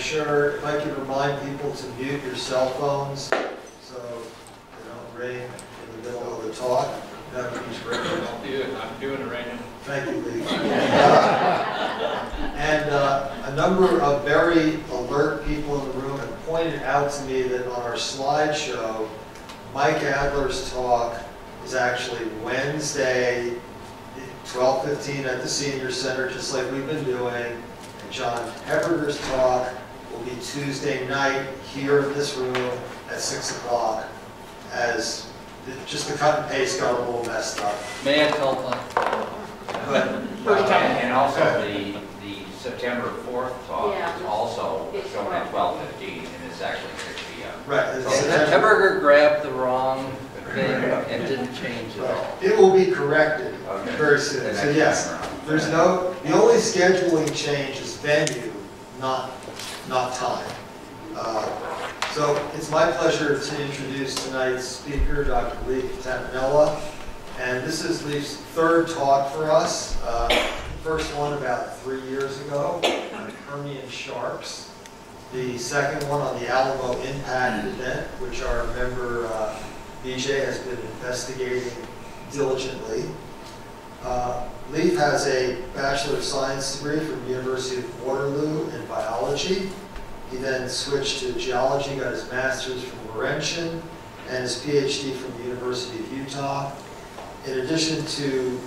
sure if I could remind people to mute your cell phones so they don't ring in the middle of the talk. That would be great. I'll do it. I'm doing it right now. Thank you, Leif. And a number of very alert people in the room have pointed out to me that on our slideshow, Mike Adler's talk is actually Wednesday, 12:15 at the Senior Center, just like we've been doing. And John Hepperger's talk will be Tuesday night here in this room at 6 o'clock, as just the cut and paste got a little messed up. May I tell them? And also the September 4th talk is also shown at 12:15 and it's actually 6 p.m. Right. So Hepperger grabbed the wrong thing and didn't change it all. It will be corrected very The soon. next So yes, time around. there's the only scheduling change is venue, not time. So it's my pleasure to introduce tonight's speaker, Dr. Leif Tapanila. And this is Leif's third talk for us. First one about 3 years ago on Permian sharks. The second one on the Alamo impact event, which our member BJ has been investigating diligently. Leif has a Bachelor of Science degree from the University of Waterloo in biology. He then switched to geology, got his master's from Laurentian, and his PhD from the University of Utah. In addition to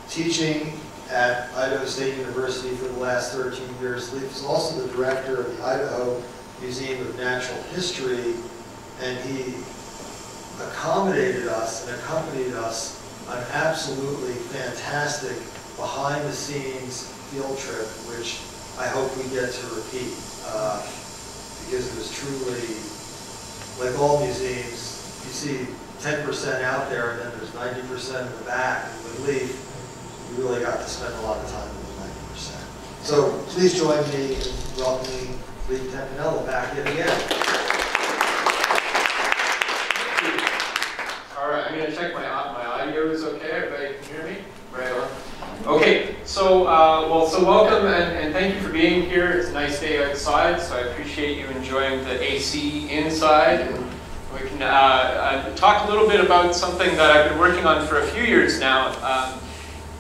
teaching at Idaho State University for the last 13 years, Leif is also the director of the Idaho Museum of Natural History, and he accommodated us and accompanied us on an absolutely fantastic behind-the-scenes field trip, which I hope we get to repeat, because it was truly, like all museums, you see 10% out there and then there's 90% in the back. And with Leif, we really got to spend a lot of time with the 90%. So please join me in welcoming Leif Tapanila back in again. All right, I'm going to check my audio is okay. Everybody can hear me? Right on. Okay, so welcome and thank you for being here. It's a nice day outside, so I appreciate you enjoying the AC inside. And we can talk a little bit about something that I've been working on for a few years now.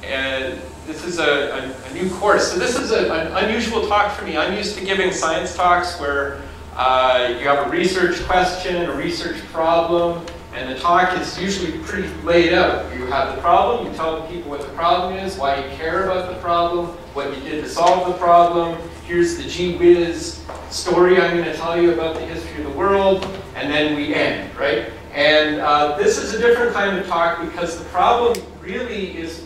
And this is a new course. So this is an unusual talk for me. I'm used to giving science talks where you have a research question, a research problem, and the talk is usually pretty laid out. You have the problem, you tell the people what the problem is, why you care about the problem, what you did to solve the problem. Here's the gee whiz story I'm going to tell you about the history of the world, and then we end, right? And this is a different kind of talk because the problem really is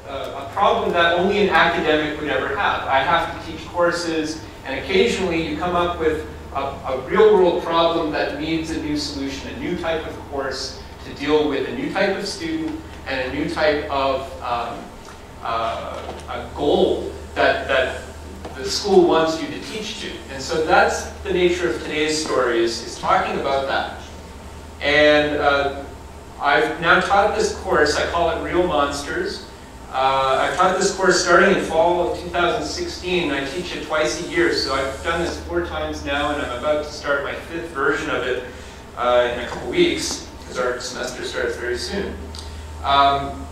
a problem that only an academic would ever have. I have to teach courses, and occasionally you come up with a real-world problem that needs a new solution, a new type of course to deal with a new type of student and a new type of a goal that the school wants you to teach to. And so that's the nature of today's story, is talking about that. And I've now taught this course. I call it Real Monsters. I've taught this course starting in fall of 2016. I teach it twice a year, so I've done this 4 times now, and I'm about to start my 5th version of it in a couple weeks, because our semester starts very soon.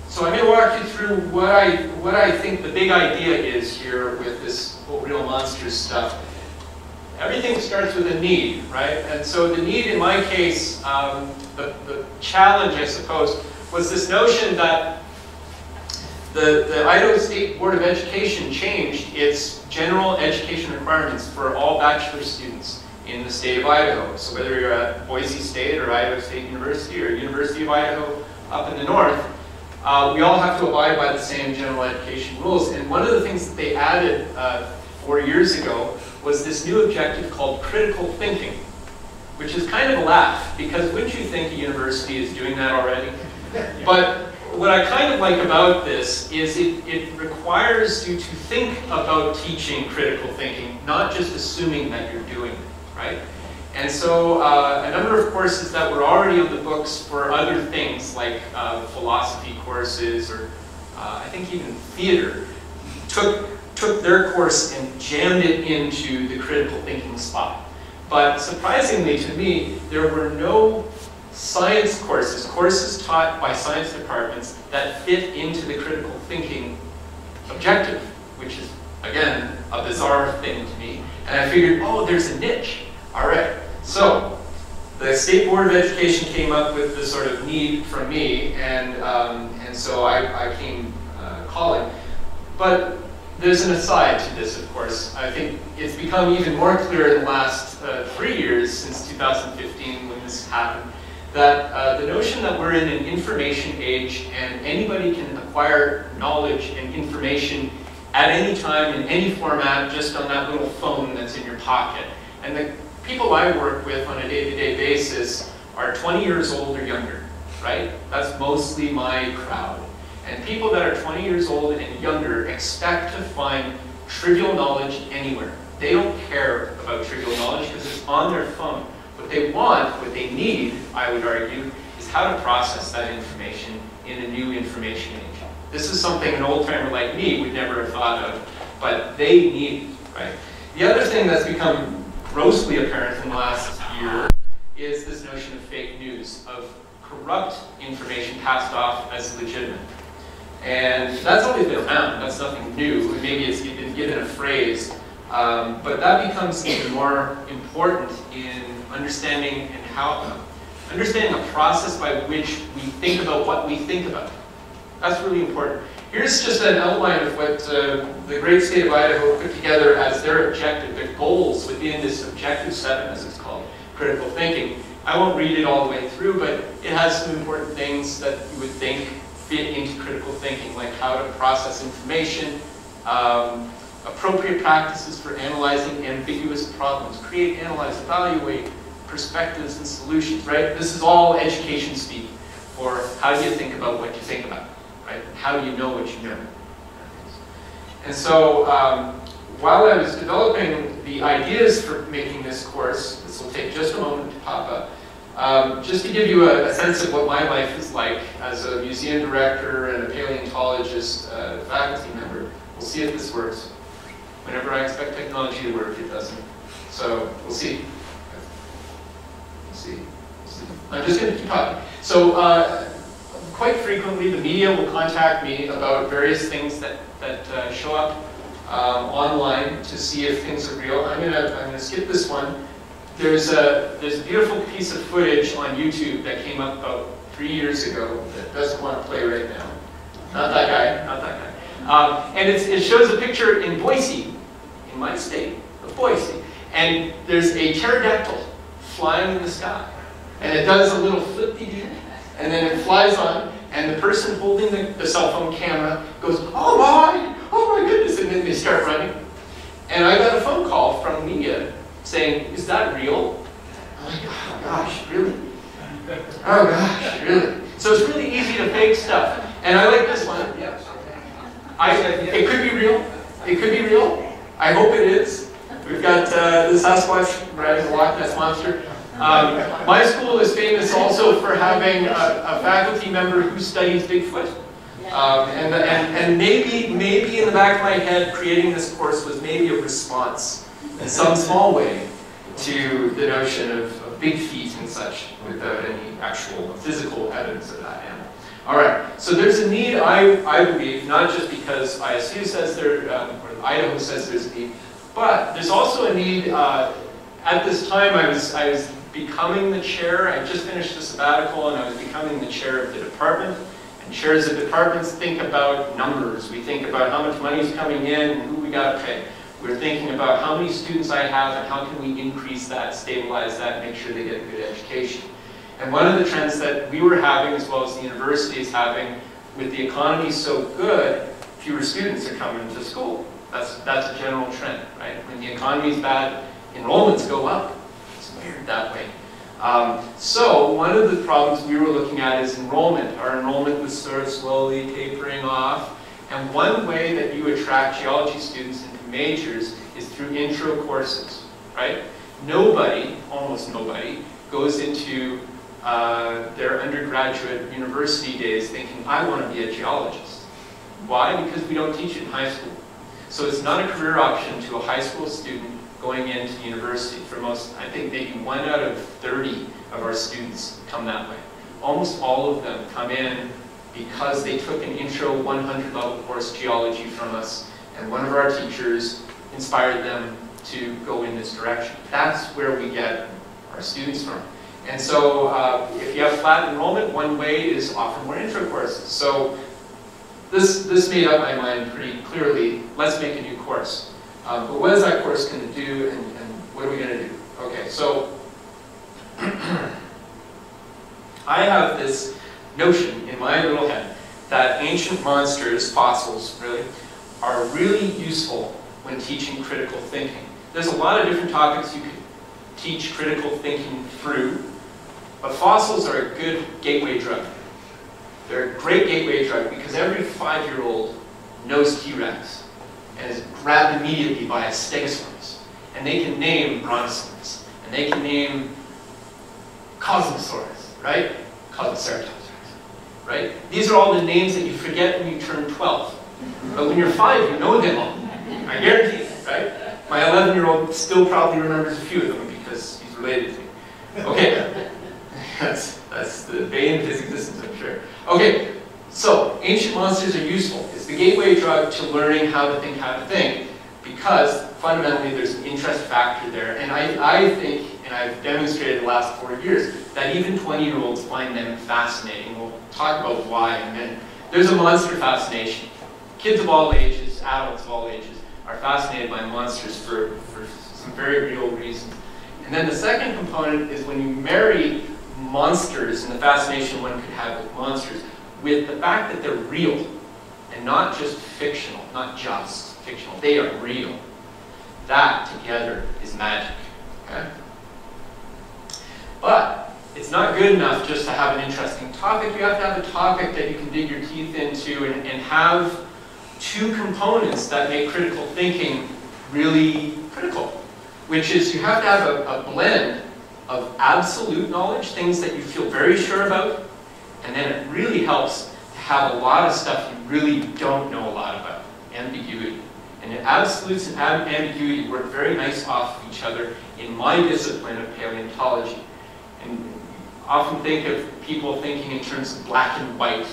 So I'm going to walk you through what I think the big idea is here with this whole Real Monsters stuff. Everything starts with a need, right? And so the need in my case, the challenge, I suppose, was this notion that the Idaho State Board of Education changed its general education requirements for all bachelor students in the state of Idaho. So whether you're at Boise State or Idaho State University or University of Idaho up in the north, we all have to abide by the same general education rules. And one of the things that they added 4 years ago was this new objective called critical thinking, which is kind of a laugh, because wouldn't you think a university is doing that already? But what I kind of like about this is it requires you to think about teaching critical thinking, not just assuming that you're doing it, right? And so a number of courses that were already on the books for other things, like philosophy courses or I think even theater, took took their course and jammed it into the critical thinking spot. But surprisingly to me, there were no science courses, courses taught by science departments that fit into the critical thinking objective, which is, again, a bizarre thing to me. And I figured, oh, there's a niche. All right, so the State Board of Education came up with this sort of need from me, and so I came calling. But there's an aside to this, of course. I think it's become even more clear in the last 3 years, since 2015, when this happened, that the notion that we're in an information age and anybody can acquire knowledge and information at any time, in any format, just on that little phone that's in your pocket. And the people I work with on a day-to-day basis are 20 years old or younger, right? That's mostly my crowd. And people that are 20 years old and younger expect to find trivial knowledge anywhere. They don't care about trivial knowledge because it's on their phone. What they want, what they need, I would argue, is how to process that information in a new information age. This is something an old-timer like me would never have thought of, but they need it, right? The other thing that's become grossly apparent in the last year is this notion of fake news, of corrupt information passed off as legitimate. And that's always been around, that's nothing new. Maybe it's been given a phrase, but that becomes even more important in understanding understanding a process by which we think about what we think about. That's really important. Here's just an outline of what the great state of Idaho put together as their objective, their goals within this Objective 7, as it's called, critical thinking. I won't read it all the way through, but it has some important things that you would think fit into critical thinking, like how to process information, appropriate practices for analyzing ambiguous problems, create, analyze, evaluate perspectives and solutions, right? This is all education speak for how do you think about what you think about, right? How do you know what you know? And so while I was developing the ideas for making this course, this will take just a moment to pop up, just to give you a sense of what my life is like as a museum director and a paleontologist faculty member. We'll see if this works. Whenever I expect technology to work, it doesn't. So we'll see. I'm just going to keep talking. So quite frequently, the media will contact me about various things that show up online to see if things are real. I'm gonna skip this one. There's a beautiful piece of footage on YouTube that came up about 3 years ago that doesn't want to play right now. Not that guy, not that guy. And it shows a picture in Boise, in my state of Boise. And there's a pterodactyl flying in the sky. And it does a little flip-de-doo, and then it flies on, and the person holding the cell phone camera goes, oh my goodness, and then they start running. And I got a phone call from media saying, is that real? I'm like, oh gosh, really? Oh gosh, really? So it's really easy to fake stuff. And I like this one. It could be real. It could be real. I hope it is. We've got the Sasquatch riding the Loch Ness Monster. My school is famous also for having a faculty member who studies Bigfoot. And maybe in the back of my head, creating this course was maybe a response in some small way to the notion of big feet and such, without any actual physical evidence of that animal. All right, so there's a need, I believe, not just because ISU says there, or Idaho says there's a need, but there's also a need. At this time, I was becoming the chair. I just finished a sabbatical, and I was becoming the chair of the department. And chairs of departments think about numbers. We think about how much money is coming in and who we got to pay. We're thinking about how many students I have and how can we increase that, stabilize that, make sure they get a good education. And one of the trends that we were having, as well as the university is having, with the economy so good, fewer students are coming to school. That's a general trend, right? When the economy is bad, enrollments go up. It's weird that way. So one of the problems we were looking at is enrollment. Our enrollment was sort of slowly tapering off. And one way that you attract geology students into majors is through intro courses, right? Nobody, almost nobody, goes into their undergraduate university days thinking, I want to be a geologist. Why? Because we don't teach it in high school. So it's not a career option to a high school student going into university. For most, I think maybe 1 out of 30 of our students come that way. Almost all of them come in because they took an intro 100 level course geology from us, and one of our teachers inspired them to go in this direction. That's where we get our students from. And so if you have flat enrollment, one way is offer more intro courses. So this made up my mind pretty clearly. Let's make a new course. But what is that course going to do, and what are we going to do? Okay, so I have this notion in my little head that ancient monsters, fossils really, are really useful when teaching critical thinking. There's a lot of different topics you could teach critical thinking through, but fossils are a good gateway drug. They're a great gateway drug because every 5-year-old knows T-Rex and is grabbed immediately by a stegosaurus. And they can name brontosaurus, and they can name Cosmosaurus, right? Cosmoceratops, right? These are all the names that you forget when you turn 12. But when you're 5, you know them all. I guarantee it, right? My 11-year-old still probably remembers a few of them because he's related to me. Okay, that's the bane of his existence, I'm sure. Okay, so ancient monsters are useful. It's the gateway drug to learning how to think, because fundamentally there's an interest factor there. And I think, and I've demonstrated the last 4 years, that even 20-year-olds find them fascinating. We'll talk about why in a minute. There's a monster fascination. Kids of all ages, adults of all ages, are fascinated by monsters for some very real reasons. And then the second component is when you marry monsters and the fascination one could have with monsters with the fact that they're real and not just fictional, not just fictional, they are real. That together is magic, okay? But it's not good enough just to have an interesting topic. You have to have a topic that you can dig your teeth into and have two components that make critical thinking really critical, which is you have to have a blend of absolute knowledge, things that you feel very sure about, and then it really helps to have a lot of stuff you really don't know a lot about, ambiguity. And absolutes and ambiguity work very nice off of each other in my discipline of paleontology. And you often think of people thinking in terms of black and white,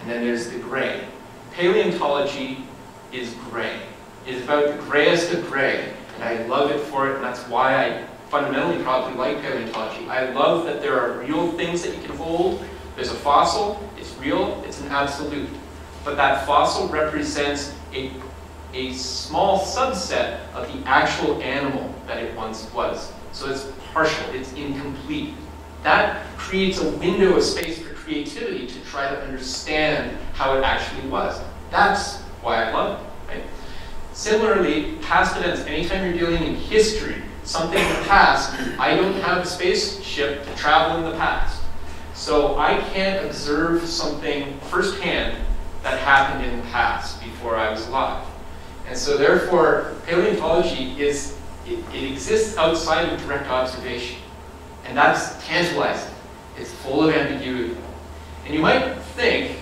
and then there's the gray. Paleontology is gray. It is about the grayest of gray, and I love it for it, and that's why I fundamentally probably like paleontology. I love that there are real things that you can hold. There's a fossil, it's real, it's an absolute. But that fossil represents a small subset of the actual animal that it once was. So it's partial, it's incomplete. That creates a window of space for creativity to try to understand how it actually was. That's why I love it, right? Similarly, past events, anytime you're dealing in history, something in the past, I don't have a spaceship to travel in the past. So I can't observe something firsthand that happened in the past before I was alive. And so therefore, paleontology it exists outside of direct observation. And that's tantalizing. It's full of ambiguity. And you might think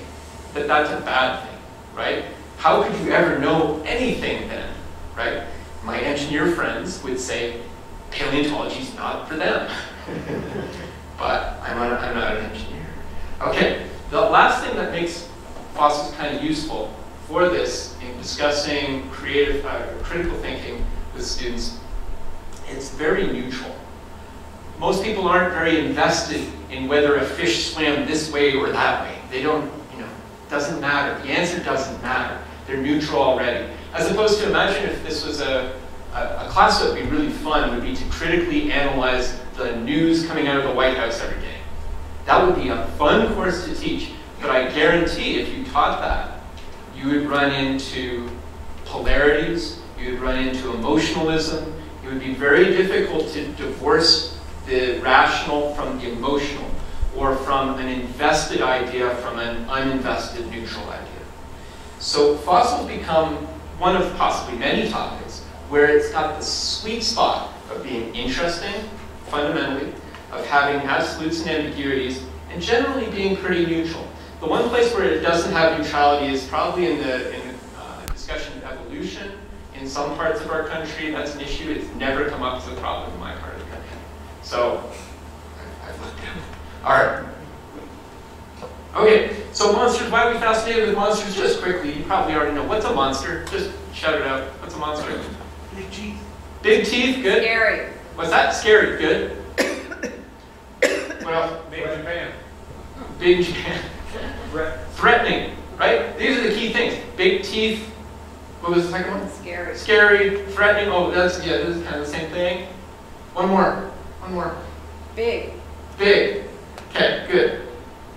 that that's a bad thing, right? How could you ever know anything then, right? My engineer friends would say, paleontology is not for them. But I'm not an engineer. Okay, the last thing that makes fossils kind of useful for this in discussing critical thinking with students, it's very neutral. Most people aren't very invested in whether a fish swam this way or that way. They don't, doesn't matter. The answer doesn't matter. They're neutral already. As opposed to imagine if this was a class that would be really fun, would be to critically analyze the news coming out of the White House every day. That would be a fun course to teach, but I guarantee if you taught that, you would run into polarities, you would run into emotionalism. It would be very difficult to divorce the rational from the emotional, or from an invested idea from an uninvested neutral idea. So fossils become one of possibly many topics where it's got the sweet spot of being interesting, fundamentally, of having absolutes and ambiguities, and generally being pretty neutral. The one place where it doesn't have neutrality is probably in the discussion of evolution In some parts of our country, that's an issue. It's never come up as a problem in my part of the country. So, I've looked at it. All right. Okay, so monsters, why are we fascinated with monsters? Just quickly, you probably already know. What's a monster? Just shout it out. What's a monster? Big teeth. Big teeth, good. Scary. What's that? Scary, good. What else? Big Japan. Big Japan. Threatening, right? These are the key things. Big teeth. What was the second one? Scary. Scary, threatening. Oh, this is kind of the same thing. One more. Big. Big. Okay, good.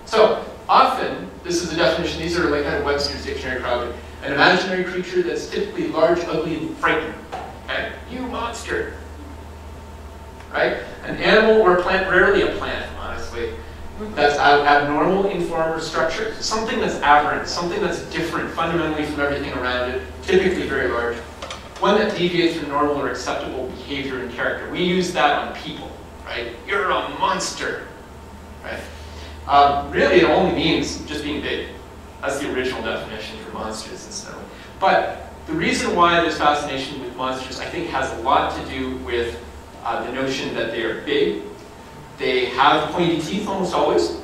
So, often, this is a definition, these are like kind of Webster's dictionary probably. An imaginary creature that's typically large, ugly, and frightening. Okay? You monster. Right? An animal or a plant, rarely a plant, honestly, that's abnormal in form or structure. Something that's aberrant, something that's different fundamentally from everything around it, typically very large. One that deviates from normal or acceptable behavior and character. We use that on people, right? You're a monster, right? Really, it only means just being big. That's the original definition for monsters and stuff. But the reason why there's fascination with monsters, I think, has a lot to do with the notion that they are big. They have pointy teeth almost always.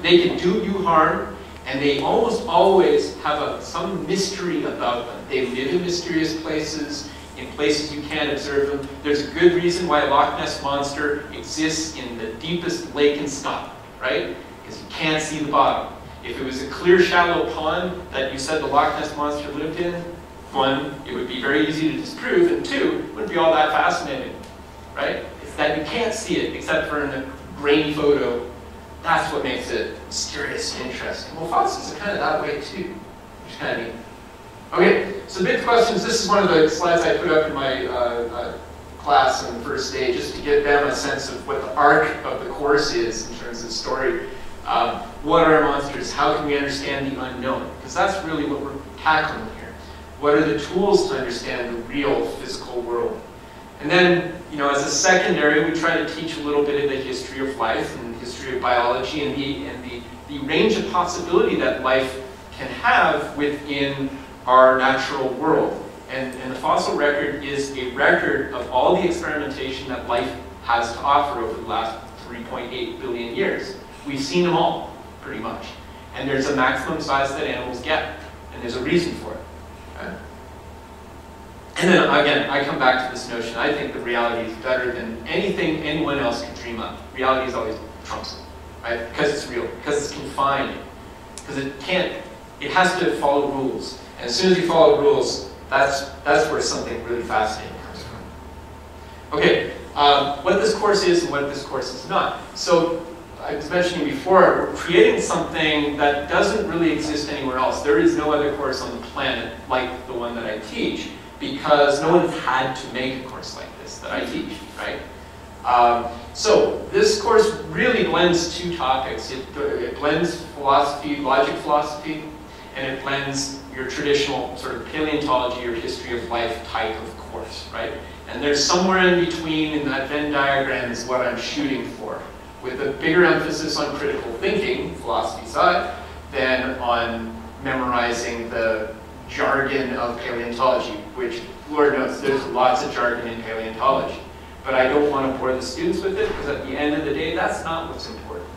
They can do you harm, and they almost always have some mystery about them. They live in mysterious places, in places you can't observe them. There's a good reason why a Loch Ness Monster exists in the deepest lake in Scotland, right? Because you can't see the bottom. If it was a clear, shallow pond that you said the Loch Ness Monster lived in, one, it would be very easy to disprove, and two, it wouldn't be all that fascinating, right? It's that you can't see it except for in a grainy photo. That's what makes it mysterious and interesting. Well, fossils are kind of that way too, which is kind of neat. Okay, so big questions. This is one of the slides I put up in my class on the first day, just to give them a sense of what the arc of the course is in terms of story. What are monsters? How can we understand the unknown? Because that's really what we're tackling here. What are the tools to understand the real physical world? And then, as a secondary, we try to teach a little bit of the history of life and the history of biology and the range of possibility that life can have within our natural world. And the fossil record is a record of all the experimentation that life has to offer over the last 3.8 billion years. We've seen them all, pretty much. And there's a maximum size that animals get, and there's a reason for it. Okay? And then, again, I come back to this notion. I think the reality is better than anything anyone else could dream up. Reality is always trumps it, right? Because it's real, because it's confined, because it has to follow rules. And as soon as you follow rules, that's where something really fascinating comes from. Okay, what this course is and what this course is not. So I was mentioning before, we're creating something that doesn't really exist anywhere else. There is no other course on the planet like the one that I teach, because no one's had to make a course like this that I teach, right? So this course really blends two topics. It blends philosophy, logic philosophy, and it blends your traditional sort of paleontology or history of life type of course, right? And there's somewhere in between in that Venn diagram is what I'm shooting for, with a bigger emphasis on critical thinking, philosophy side, than on memorizing the jargon of paleontology, which, Lord knows, there's lots of jargon in paleontology. But I don't want to bore the students with it, because at the end of the day, that's not what's important.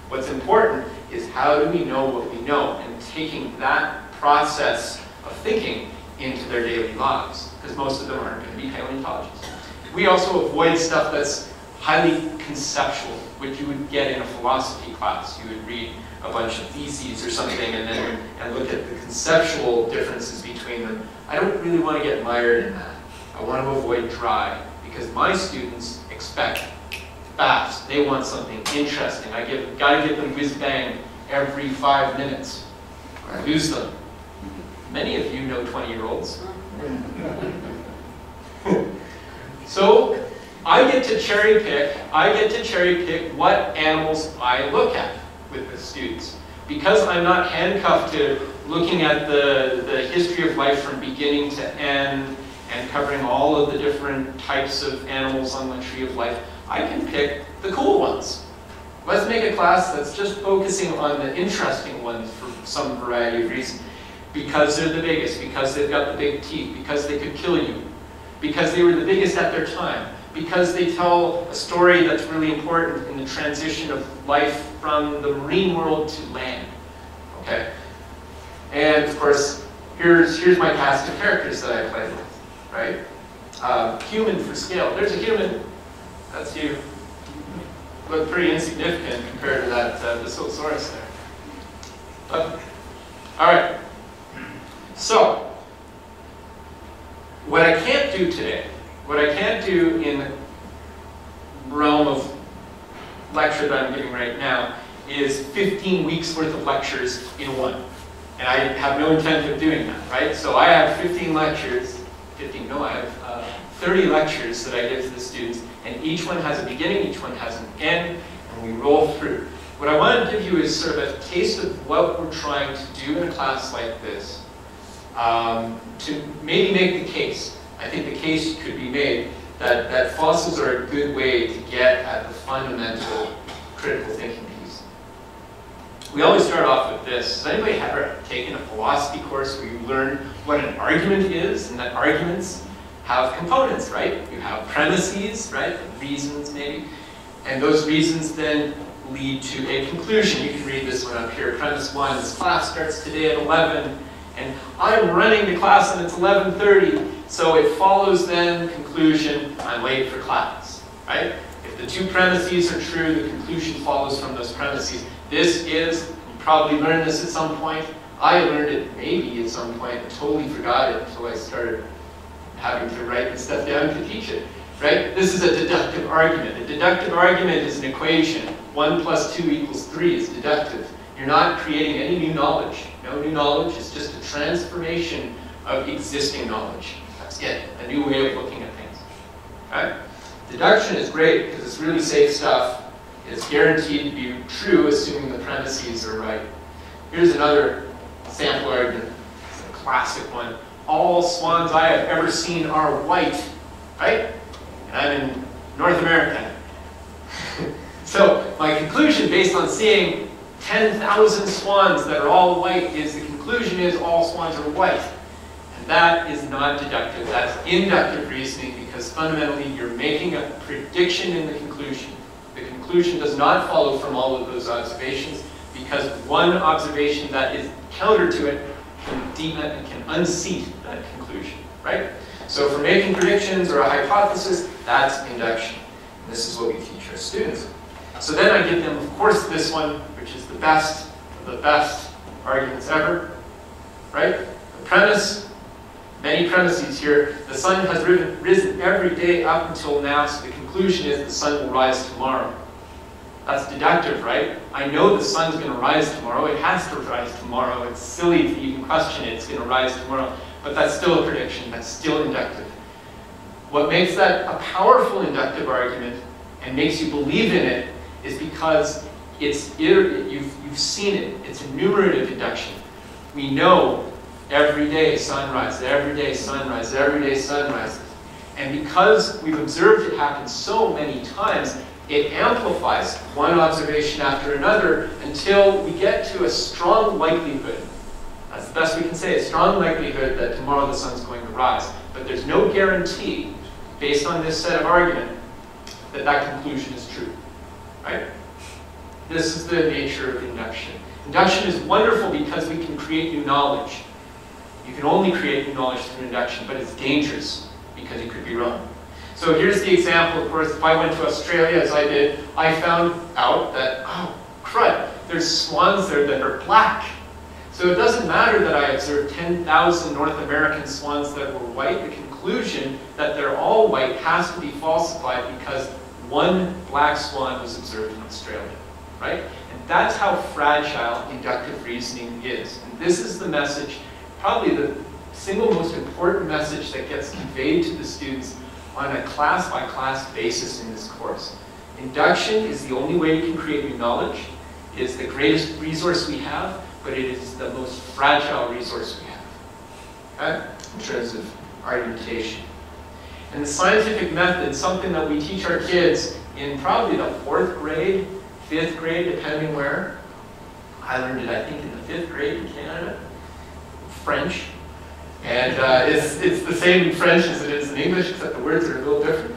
What's important is how do we know what we know, and taking that process of thinking into their daily lives, because most of them aren't going to be paleontologists. We also avoid stuff that's highly conceptual, which you would get in a philosophy class. You would read a bunch of theses or something and look at the conceptual differences between them. I don't really want to get mired in that. I want to avoid dry, because my students expect fast. They want something interesting. Gotta give them whiz bang every 5 minutes, or I lose them. Many of you know 20-year-olds. So I get to cherry pick what animals I look at with the students. Because I'm not handcuffed to looking at the history of life from beginning to end and covering all of the different types of animals on the tree of life, I can pick the cool ones. Let's make a class that's just focusing on the interesting ones for some variety of reasons. because they're the biggest, because they've got the big teeth, because they could kill you, because they were the biggest at their time, because they tell a story that's really important in the transition of life from the marine world to land. Okay? And of course, here's my cast of characters that I played with, right? Human for scale. There's a human. That's you. Look pretty insignificant compared to that Basilosaurus there. But, all right. So, what I can't do today, what I can't do in the realm of lecture that I'm giving right now, is 15 weeks worth of lectures in one. And I have no intent of doing that, right? So I have 15 lectures, I have 30 lectures that I give to the students, and each one has a beginning, each one has an end, and we roll through. What I want to give you is sort of a taste of what we're trying to do in a class like this, to maybe make the case. I think the case could be made that fossils are a good way to get at the fundamental critical thinking piece. We always start off with this. Has anybody ever taken a philosophy course where you learn what an argument is, and that arguments have components, right? You have premises, right? Reasons, maybe. And those reasons then lead to a conclusion. You can read this one up here. Premise 1, this class starts today at 11, and I'm running the class and it's 11:30, so it follows then, conclusion, I'm late for class, right? If the two premises are true, the conclusion follows from those premises. This is, you probably learned this at some point. I learned it maybe at some point, I totally forgot it until I started having to write the stuff down to teach it, right? This is a deductive argument. A deductive argument is an equation. 1 plus 2 equals 3 is deductive. You're not creating any new knowledge. No new knowledge, it's just a transformation of existing knowledge. That's it, a new way of looking at things, right? Deduction is great because it's really safe stuff. It's guaranteed to be true, assuming the premises are right. Here's another sample argument. It's a classic one. All swans I have ever seen are white, right? And I'm in North America. So my conclusion, based on seeing 10,000 swans that are all white, is the conclusion is all swans are white. And that is not deductive. That's inductive reasoning, because fundamentally you're making a prediction in the conclusion. The conclusion does not follow from all of those observations, because one observation that is counter to it can unseat that conclusion, right? So for making predictions or a hypothesis, that's induction. And this is what we teach our students. So then I give them, of course, this one, which is the best of the best arguments ever, right? The premise, many premises here. The sun has risen every day up until now, so the conclusion is the sun will rise tomorrow. That's deductive, right? I know the sun's going to rise tomorrow. It has to rise tomorrow. It's silly to even question it. It's going to rise tomorrow. But that's still a prediction. That's still inductive. What makes that a powerful inductive argument and makes you believe in it is because you've seen it. It's enumerative induction. We know every day sunrise, every day sunrise, every day sunrises. And because we've observed it happen so many times, it amplifies one observation after another until we get to a strong likelihood. That's the best we can say, a strong likelihood that tomorrow the sun's going to rise. But there's no guarantee, based on this set of argument, that that conclusion is true, right? This is the nature of induction. Induction is wonderful because we can create new knowledge. You can only create new knowledge through induction, but it's dangerous because you could be wrong. So here's the example, of course, if I went to Australia, as I did, I found out that, oh, crud, there's swans there that are black. So it doesn't matter that I observed 10,000 North American swans that were white. The conclusion that they're all white has to be falsified because one black swan was observed in Australia, right? And that's how fragile inductive reasoning is. And this is the message, probably the single most important message that gets conveyed to the students on a class-by-class basis in this course. Induction is the only way you can create new knowledge. It is the greatest resource we have, but it is the most fragile resource we have, okay? In terms of argumentation. And the scientific method, something that we teach our kids in probably the 4th grade, 5th grade, depending where. I learned it, I think, in the 5th grade in Canada. French. And it's the same in French as it is in English, except the words are a little different.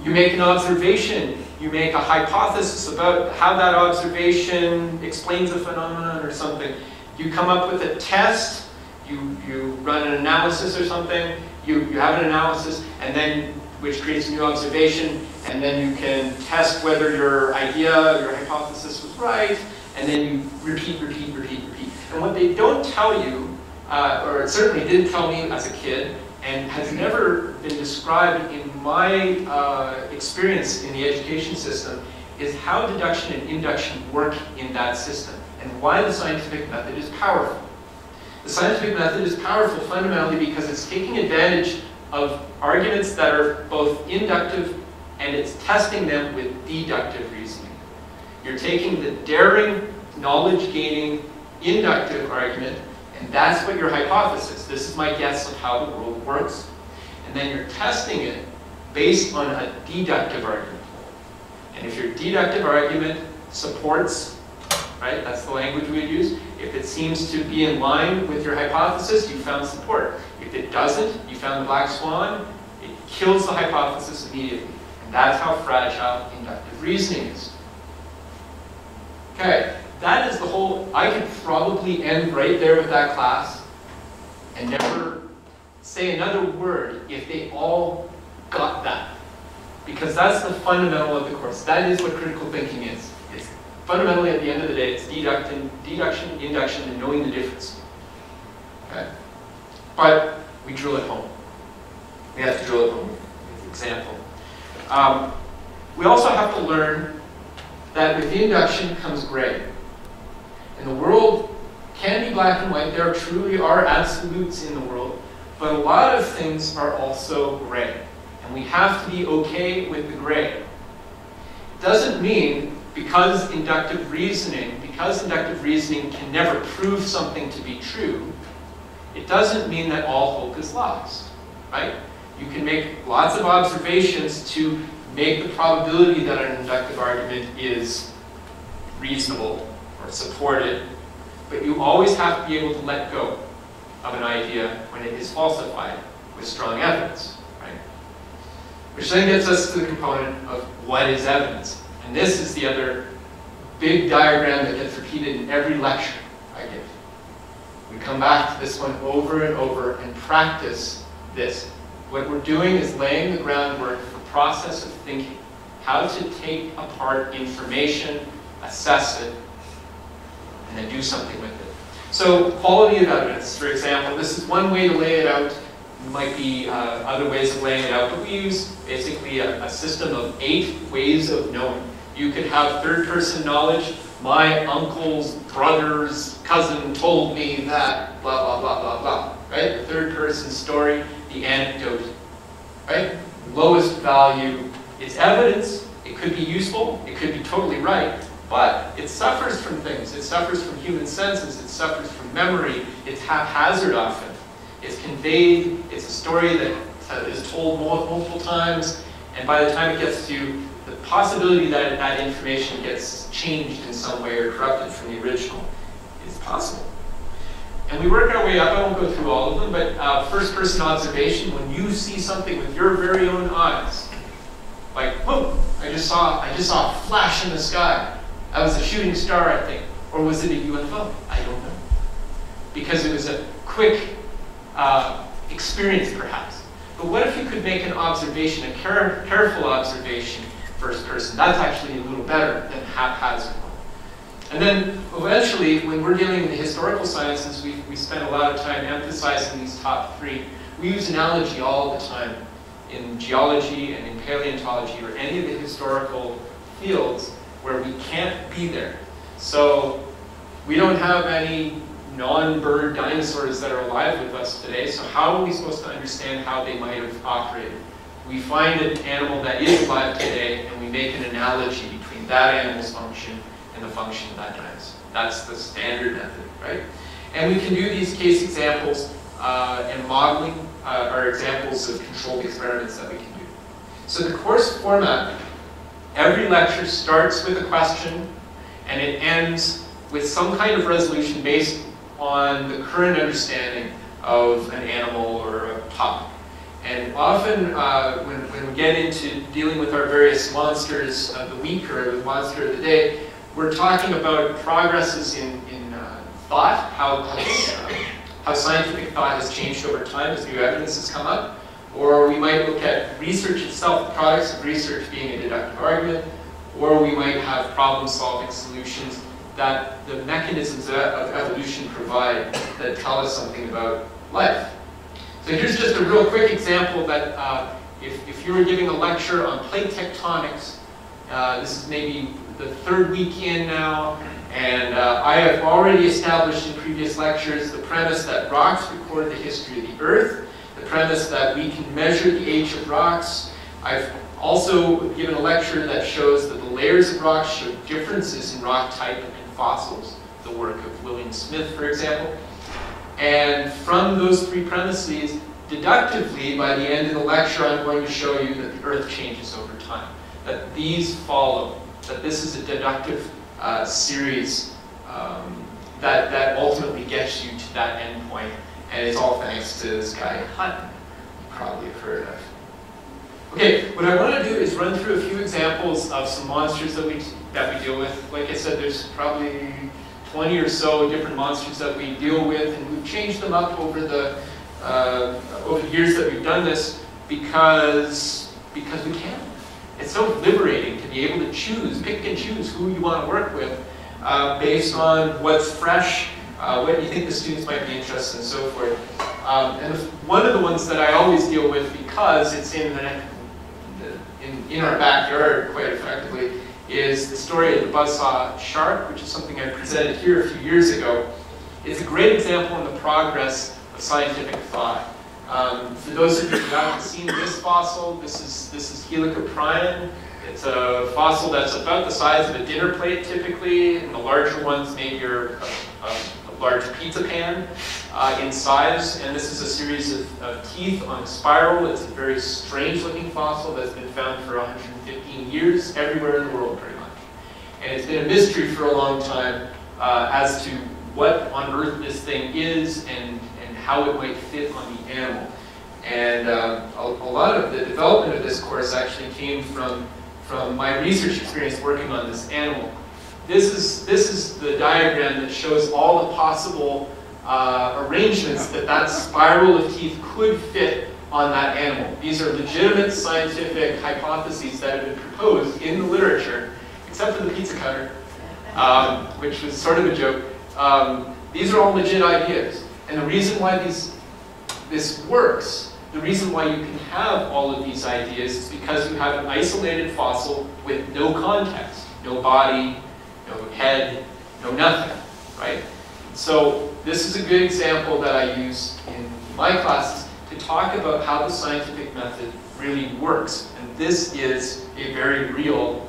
You make an observation, you make a hypothesis about how that observation explains a phenomenon or something. You come up with a test, you run an analysis or something, you have an analysis, and then which creates a new observation, and then you can test whether your idea, your hypothesis was right, and then you repeat. And what they don't tell you, or it certainly didn't tell me as a kid, and has never been described in my experience in the education system, is how deduction and induction work in that system, and why the scientific method is powerful. The scientific method is powerful fundamentally because it's taking advantage of arguments that are both inductive and it's testing them with deductive reasoning. You're taking the daring, knowledge-gaining, inductive argument, and that's what your hypothesis. This is my guess of how the world works. And then you're testing it based on a deductive argument. And if your deductive argument supports, right, that's the language we would use. If it seems to be in line with your hypothesis, you found support. If it doesn't, you found the black swan, it kills the hypothesis immediately. And that's how fragile inductive reasoning is. Okay, that is the whole, I could probably end right there with that class and never say another word if they all got that. Because that's the fundamental of the course. That is what critical thinking is. It's fundamentally, at the end of the day, it's deduction, induction, and knowing the difference. Okay? But we drill it home. We have to drill it home with an example. We also have to learn that with induction comes gray. And the world can be black and white. There truly are absolutes in the world. But a lot of things are also gray. And we have to be okay with the gray. Doesn't mean because inductive reasoning can never prove something to be true, it doesn't mean that all hope is lost, right? You can make lots of observations to make the probability that an inductive argument is reasonable or supported, but you always have to be able to let go of an idea when it is falsified with strong evidence, right? Which then gets us to the component of what is evidence. And this is the other big diagram that gets repeated in every lecture I give. We come back to this one over and over and practice this. What we're doing is laying the groundwork for process of thinking, how to take apart information, assess it, and then do something with it. So quality of evidence, for example, this is one way to lay it out. There might be other ways of laying it out, but we use basically a system of 8 ways of knowing. You could have third-person knowledge. My uncle's brother's cousin told me that, blah, blah, blah, blah, blah, right? The third-person story, the anecdote, right? Lowest value, it's evidence. It could be useful. It could be totally right. But it suffers from things. It suffers from human senses. It suffers from memory. It's haphazard often. It's conveyed. It's a story that is told multiple times. And by the time it gets to the possibility that that information gets changed in some way or corrupted from the original is possible. And we work our way up. I won't go through all of them, but first-person observation, when you see something with your very own eyes, like, whoa, I just saw a flash in the sky. That was a shooting star, I think. Or was it a UFO? I don't know. Because it was a quick experience, perhaps. But what if you could make an observation, a careful observation, first person? That's actually a little better than haphazard. And then eventually, when we're dealing with the historical sciences, we spend a lot of time emphasizing these top 3. We use analogy all the time in geology and in paleontology or any of the historical fields where we can't be there. So we don't have any non-bird dinosaurs that are alive with us today, so how are we supposed to understand how they might have operated? We find an animal that is alive today, and we make an analogy between that animal's function and the function of that dinosaur. That's the standard method, right? And we can do these case examples and modeling are examples of controlled experiments that we can do. So the course format, every lecture starts with a question, and it ends with some kind of resolution based on the current understanding of an animal or a topic. And often when we get into dealing with our various monsters of the week or the monster of the day, we're talking about progresses in thought, how scientific thought has changed over time as new evidence has come up. Or we might look at research itself, the products of research being a deductive argument, or we might have problem-solving solutions that the mechanisms of evolution provide that tell us something about life. So here's just a real quick example that if you were giving a lecture on plate tectonics, this is maybe the third week in now, and I have already established in previous lectures the premise that rocks record the history of the Earth, the premise that we can measure the age of rocks. I've also given a lecture that shows that the layers of rocks show differences in rock type and fossils, the work of William Smith, for example. And from those three premises, deductively, by the end of the lecture, I'm going to show you that the Earth changes over time, that these follow, that this is a deductive series that ultimately gets you to that end point. And it's all thanks to this guy, Hutton, you probably have heard of. Okay, what I want to do is run through a few examples of some monsters that we deal with. Like I said, there's probably 20 or so different monsters that we deal with, and we've changed them up over the years that we've done this because we can. It's so liberating to be able to choose, pick and choose who you want to work with based on what's fresh, what you think the students might be interested in, and so forth. And one of the ones that I always deal with, because it's in our backyard quite effectively, is the story of the buzzsaw shark, which is something I presented here a few years ago. It's a great example in the progress of scientific thought. For those of you who haven't seen this fossil, this is Helicoprion. It's a fossil that's about the size of a dinner plate typically, and the larger ones maybe are a large pizza pan in size. And this is a series of teeth on a spiral. It's a very strange looking fossil that's been found for 115 years everywhere in the world pretty much. And it's been a mystery for a long time as to what on earth this thing is and how it might fit on the animal. And a lot of the development of this course actually came from my research experience working on this animal. This is the diagram that shows all the possible arrangements that spiral of teeth could fit on that animal. These are legitimate scientific hypotheses that have been proposed in the literature, except for the pizza cutter, which was sort of a joke. These are all legit ideas. And the reason why this works, the reason why you can have all of these ideas is because you have an isolated fossil with no context, no body, no head, no nothing, right? So this is a good example that I use in my classes to talk about how the scientific method really works. And this is a very real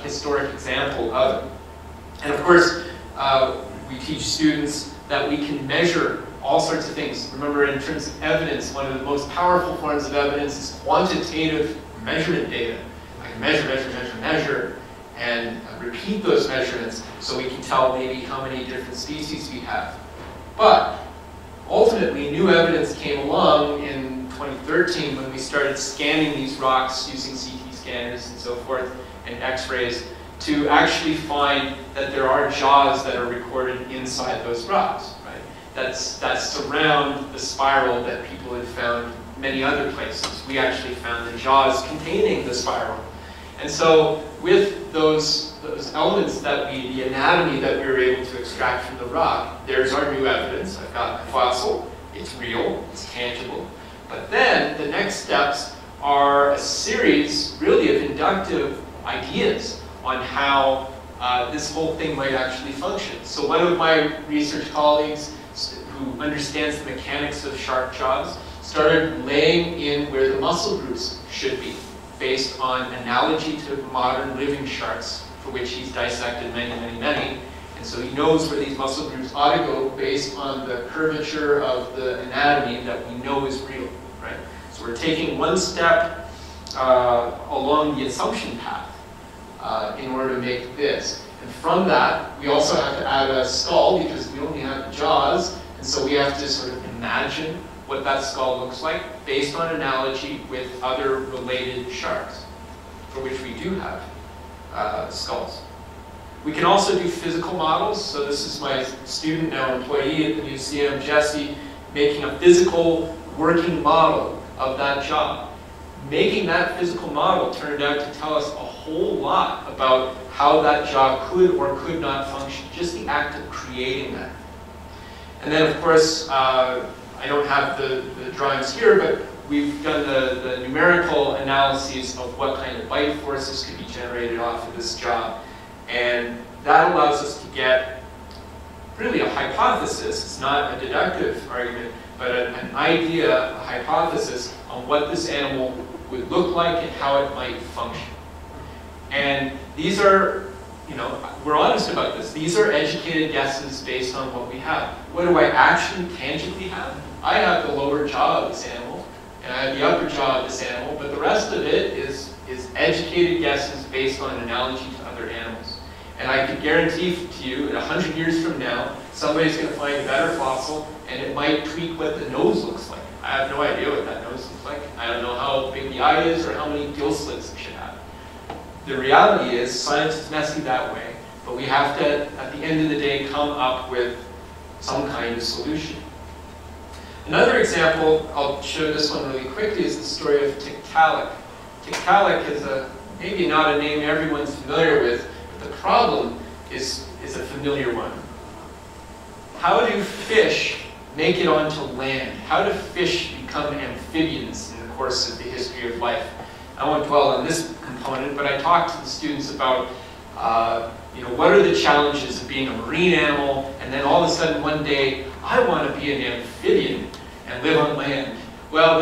historic example of it. And of course, we teach students that we can measure all sorts of things. Remember, in terms of evidence, one of the most powerful forms of evidence is quantitative measurement data. I can measure, and repeat those measurements so we can tell maybe how many different species we have. But ultimately, new evidence came along in 2013 when we started scanning these rocks using CT scanners and so forth, and X-rays, to actually find that there are jaws that are recorded inside those rocks, right? That surround the spiral that people had found many other places. We actually found the jaws containing the spiral. And so with those elements the anatomy that we were able to extract from the rock, there's our new evidence. I've got a fossil, it's real, it's tangible. But then the next steps are a series really of inductive ideas on how this whole thing might actually function. So one of my research colleagues who understands the mechanics of shark jaws started laying in where the muscle groups should be based on analogy to modern living sharks, for which he's dissected many. And so he knows where these muscle groups ought to go based on the curvature of the anatomy that we know is real, right? So we're taking one step along the assumption path in order to make this. And And from that, we also have to add a skull because we only have jaws, and so we have to sort of imagine what that skull looks like based on analogy with other related sharks, for which we do have skulls. We can also do physical models. So this is my student, now employee at the museum, Jesse, making a physical working model of that jaw. Making that physical model turned out to tell us a whole lot about how that jaw could or could not function, just the act of creating that. And then, of course, I don't have the drawings here, but we've done the numerical analyses of what kind of bite forces could be generated off of this jaw. And that allows us to get really a hypothesis. It's not a deductive argument, but an idea, a hypothesis on what this animal would look like and how it might function. And these are, we're honest about this. These are educated guesses based on what we have. What do I actually tangibly have? I have the lower jaw of this animal, and I have the upper jaw of this animal, but the rest of it is educated guesses based on analogy to other animals. And I can guarantee to you, 100 years from now, somebody's going to find a better fossil, and it might tweak what the nose looks like. I have no idea what that nose looks like. I don't know how big the eye is or how many gill slits it should have. The reality is, science is messy that way, but we have to, at the end of the day, come up with some kind of solution. Another example, I'll show this one really quickly, is the story of Tiktaalik. Tiktaalik is maybe not a name everyone's familiar with, but the problem is a familiar one. How do fish make it onto land? How do fish become amphibians in the course of the history of life? I won't dwell on this component, but I talked to the students about what are the challenges of being a marine animal, and then all of a sudden one day, I want to be an amphibian and live on land. Well,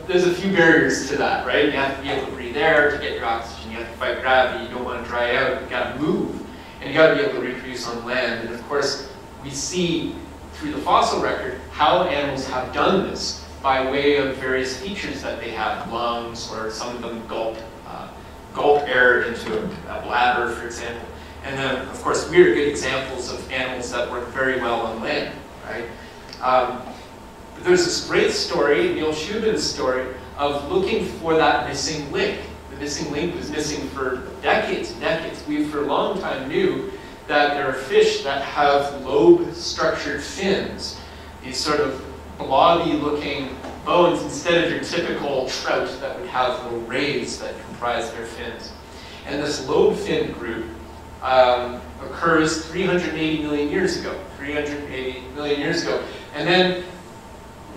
there's a few barriers to that, right? You have to be able to breathe air to get your oxygen. You have to fight gravity. You don't want to dry out. You've got to move. And you've got to be able to reproduce on land. And of course, we see through the fossil record how animals have done this by way of various features that they have, lungs, or some of them gulp air into a bladder, for example. And then, of course, we're good examples of animals that work very well on land, right? But there's this great story, Neil Shubin's story, of looking for that missing link. The missing link was missing for decades and decades. We, for a long time, knew that there are fish that have lobe-structured fins, these sort of blobby-looking bones, instead of your typical trout that would have little rays that comprise their fins. And this lobe fin group occurs 380 million years ago. 380 million years ago. And then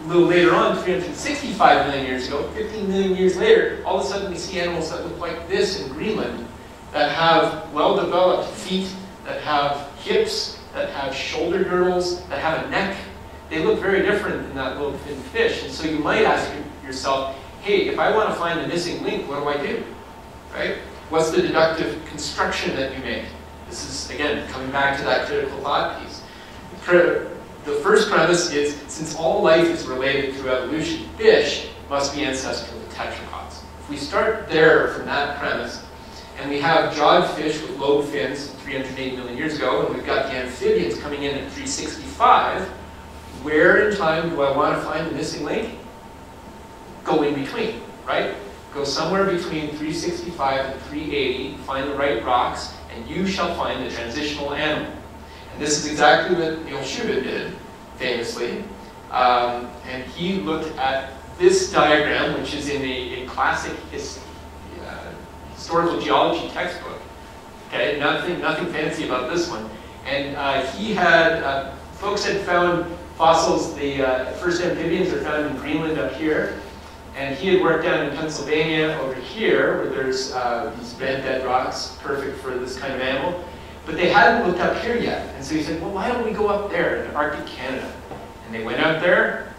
a little later on, 365 million years ago, 15 million years later, all of a sudden we see animals that look like this in Greenland, that have well-developed feet, that have hips, that have shoulder girdles, that have a neck. They look very different than that lobe fin fish. And so you might ask yourself, hey, if I want to find the missing link, what do I do? Right? What's the deductive construction that you make? This is, again, coming back to that critical thought piece. The first premise is, since all life is related through evolution, fish must be ancestral to tetrapods. If we start there from that premise, and we have jawed fish with lobe fins 380 million years ago, and we've got the amphibians coming in at 365, where in time do I want to find the missing link? Go in between, right? Go somewhere between 365 and 380, find the right rocks, and you shall find the transitional animal. And this is exactly what Neil Shubin did, famously. And he looked at this diagram, which is in a classic historical geology textbook. Okay, nothing fancy about this one. And he had, folks had found fossils, the first amphibians are found in Greenland up here. And he had worked down in Pennsylvania over here, where there's these red bedrocks, perfect for this kind of animal. But they hadn't looked up here yet. And so he said, well, why don't we go up there in Arctic Canada? And they went out there,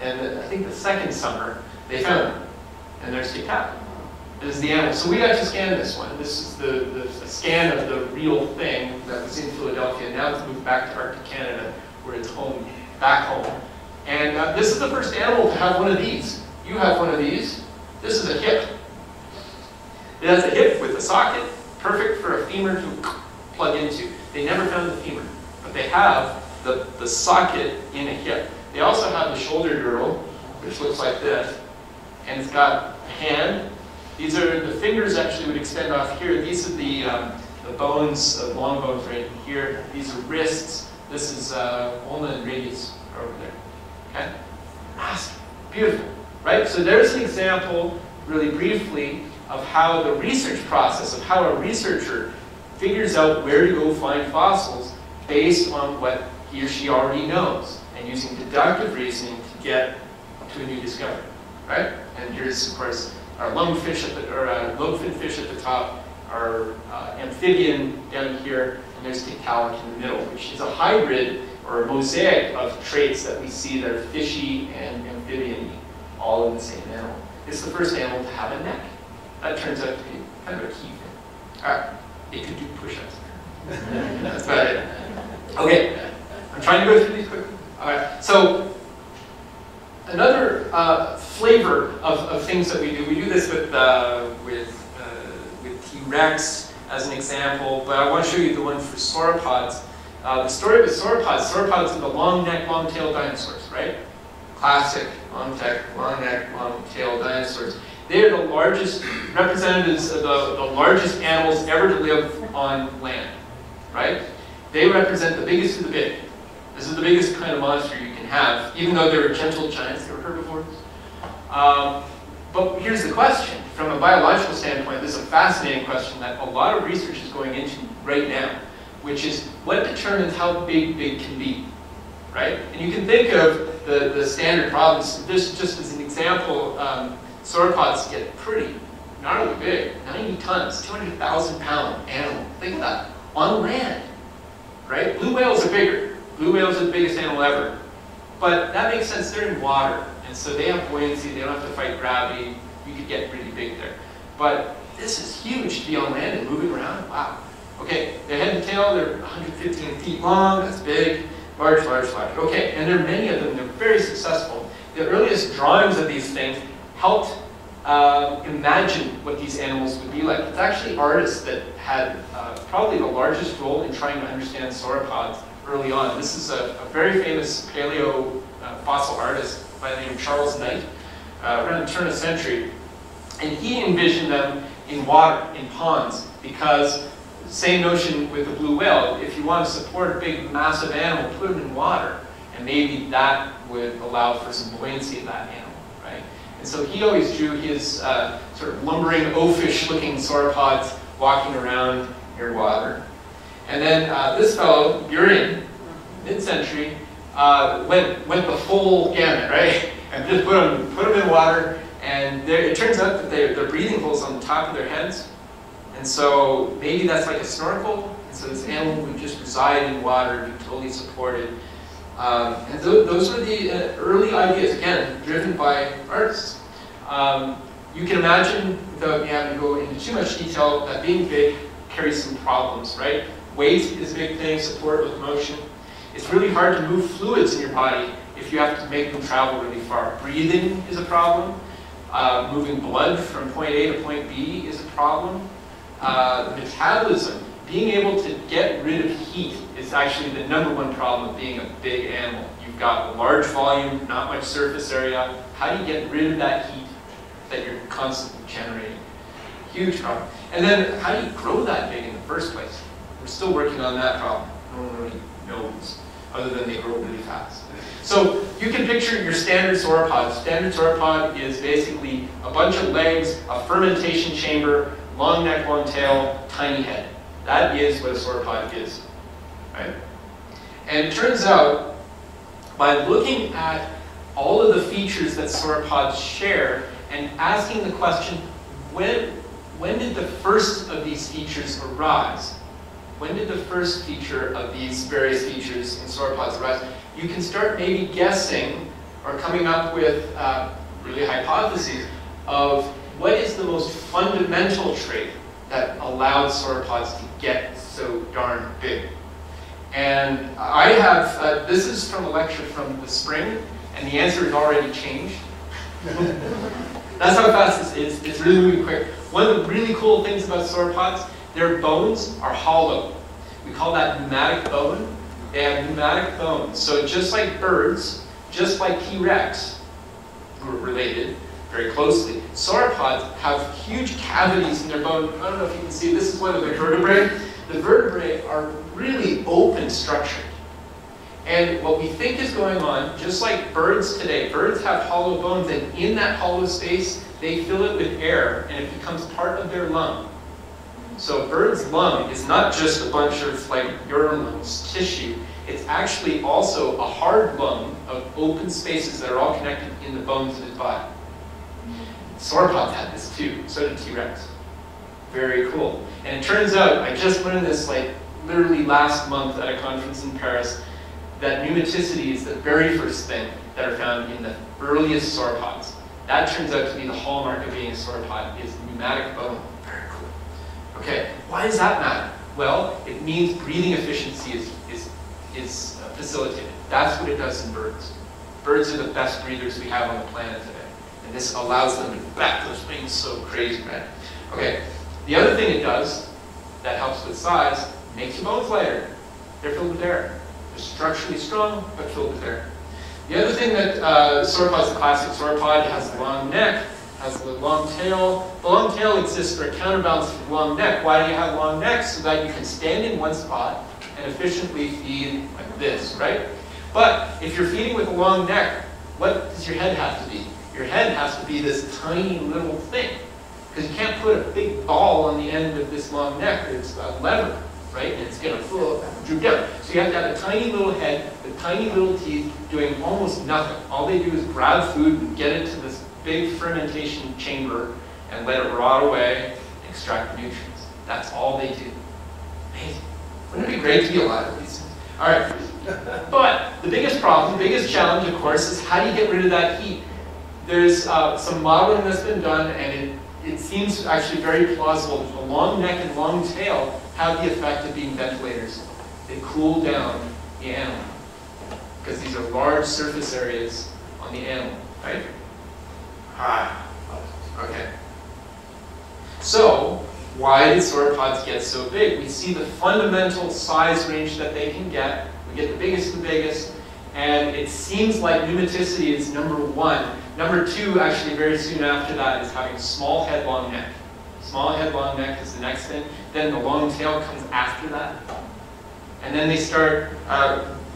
and I think the second summer, they found them. And there's Tiktaalik. This is the animal. So we got to scan this one. This is the scan of the real thing that was in Philadelphia. Now it's moved back to Arctic Canada, where it's home, back home. And this is the first animal to have one of these. You have one of these. This is a hip. It has a hip with a socket, perfect for a femur to plug into. They never found the femur, but they have the socket in a hip. They also have the shoulder girdle, which looks like this, and it's got a hand. These are, the fingers actually would extend off here. These are the bones, long bones right in here. These are wrists. This is ulna and radius are over there. Okay? Massive, beautiful, right? So there's an example, really briefly, of how the research process, of how a researcher figures out where to go find fossils based on what he or she already knows, and using deductive reasoning to get to a new discovery, right? And here's, of course, our lungfish at the, or lobefin fish at the top, our amphibian down here, and there's tiktaalik in the middle, which is a hybrid or a mosaic of traits that we see that are fishy and amphibian, all in the same animal. It's the first animal to have a neck. That turns out to be kind of a key thing. All right, it could do push-ups. That's about it. Okay, I'm trying to go through these quickly. All right, so another flavor of things that we do this with T-Rex as an example, but I want to show you the one for sauropods. The story with sauropods are the long neck, long tail dinosaurs, right? Classic long neck, long tail dinosaurs. They are the largest representatives of the largest animals ever to live on land, right? They represent the biggest of the big. This is the biggest kind of monster you can have, even though they were gentle giants, they were herbivores. But here's the question. From a biological standpoint, this is a fascinating question that a lot of research is going into right now, which is what determines how big can be, right? And you can think of the standard problems. This just as an example, sauropods get pretty gnarly big, 90 tons, 200,000 pound animal. Think of that, on land, right? Blue whales are bigger. Blue whales are the biggest animal ever. But that makes sense, they're in water. And so they have buoyancy, they don't have to fight gravity. You could get pretty big there. But this is huge to be on land and moving around, wow. Okay, their head and tail, they're 115 feet long, that's big. Large. Okay, and there are many of them, they're very successful. The earliest drawings of these things helped imagine what these animals would be like. It's actually artists that had probably the largest role in trying to understand sauropods early on. This is a very famous paleo fossil artist by the name of Charles Knight, around the turn of the century. And he envisioned them in water, in ponds, because same notion with the blue whale. If you want to support a big, massive animal, put them in water, and maybe that would allow for some buoyancy of that animal, right? And so he always drew his sort of lumbering, oafish-looking sauropods walking around near water. And then this fellow, Burian, mid-century, went the full gamut, right? And just put them in water, and it turns out that they're breathing holes on the top of their heads. And so maybe that's like a snorkel, and so this animal would just reside in water, be totally supported. And those are the early ideas, again, driven by artists. You can imagine, without me having to go into too much detail, that being big carries some problems, right? Weight is a big thing, support with motion. It's really hard to move fluids in your body if you have to make them travel really far. Breathing is a problem. Moving blood from point A to point B is a problem. Metabolism, being able to get rid of heat is actually the #1 problem of being a big animal. You've got a large volume, not much surface area. How do you get rid of that heat that you're constantly generating? Huge problem. And then how do you grow that big in the first place? We're still working on that problem. No one really knows, other than they grow really fast. So you can picture your standard sauropod. Standard sauropod is basically a bunch of legs, a fermentation chamber, long neck, long tail, tiny head. That is what a sauropod is, right? And it turns out, by looking at all of the features that sauropods share and asking the question, when did the first of these features arise? When did the first feature of these various features in sauropods arise? You can start maybe guessing or coming up with really hypotheses of what is the most fundamental trait that allowed sauropods to get so darn big. And I have, this is from a lecture from the spring, and the answer has already changed. That's how fast this is. It's really, really quick. One of the really cool things about sauropods, their bones are hollow. We call that pneumatic bone. They have pneumatic bones. So just like birds, just like T-Rex, who are related very closely, sauropods have huge cavities in their bone. I don't know if you can see, this is one of the vertebrae. The vertebrae are really open structured. And what we think is going on, just like birds today, birds have hollow bones, and in that hollow space, they fill it with air, and it becomes part of their lung. So a bird's lung is not just a bunch of like your lungs tissue, it's actually also a hard lung of open spaces that are all connected in the bones of its body. Sauropods had this too, so did T-Rex. Very cool. And it turns out, I just learned this like literally last month at a conference in Paris, that pneumaticity is the very first thing that are found in the earliest sauropods. That turns out to be the hallmark of being a sauropod, is pneumatic bone. Very cool. Okay, why does that matter? Well, it means breathing efficiency is facilitated. That's what it does in birds. Birds are the best breathers we have on the planet today. And this allows them to bat those wings so crazy, right? Okay, the other thing it does that helps with size, makes your bones lighter. They're filled with air. They're structurally strong, but filled with air. The other thing that sauropods, the classic sauropod, has a long neck, has a long tail. The long tail exists for a counterbalance to the long neck. Why do you have long necks? So that you can stand in one spot and efficiently feed like this, right? But if you're feeding with a long neck, what does your head have to be? Your head has to be this tiny little thing, because you can't put a big ball on the end of this long neck. It's a lever, right? And it's going to droop down. So you have to have a tiny little head with tiny little teeth doing almost nothing. All they do is grab food and get it to this big fermentation chamber and let it rot away and extract the nutrients. That's all they do. Amazing. Wouldn't it be great to be alive with these things? All right. But the biggest problem, the biggest challenge, of course, is how do you get rid of that heat? There's some modeling that's been done, and it seems actually very plausible that the long neck and long tail have the effect of being ventilators. They cool down the animal, because these are large surface areas on the animal, right? Okay. So, why did sauropods get so big? We see the fundamental size range that they can get. We get the biggest of the biggest, and it seems like pneumaticity is number one. Number two, actually very soon after that, is having small head, long neck. Small head, long neck is the next thing. Then the long tail comes after that. And then they start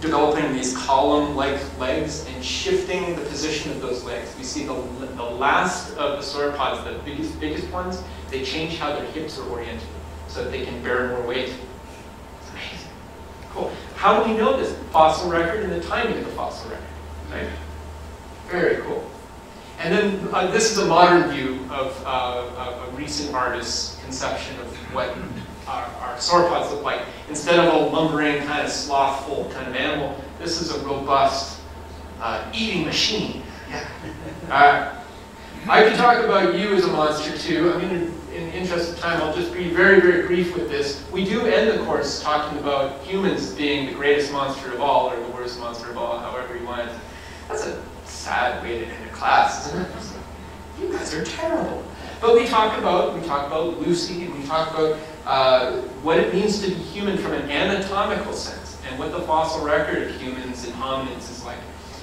developing these column-like legs and shifting the position of those legs. We see the last of the sauropods, the biggest ones, they change how their hips are oriented so that they can bear more weight. It's amazing. Cool. How do we know this? Fossil record and the timing of the fossil record. Right? Very cool. And then this is a modern view of a recent artist's conception of what our sauropods look like. Instead of a lumbering, kind of slothful kind of animal, this is a robust eating machine. Yeah. I could talk about you as a monster too. I mean, in the interest of time, I'll just be very, very brief with this. We do end the course talking about humans being the greatest monster of all, or the worst monster of all, however you want it. That's a sad way to end a class, isn't it? You guys are terrible. But we talk about Lucy, and we talk about what it means to be human from an anatomical sense, and what the fossil record of humans and hominids is like.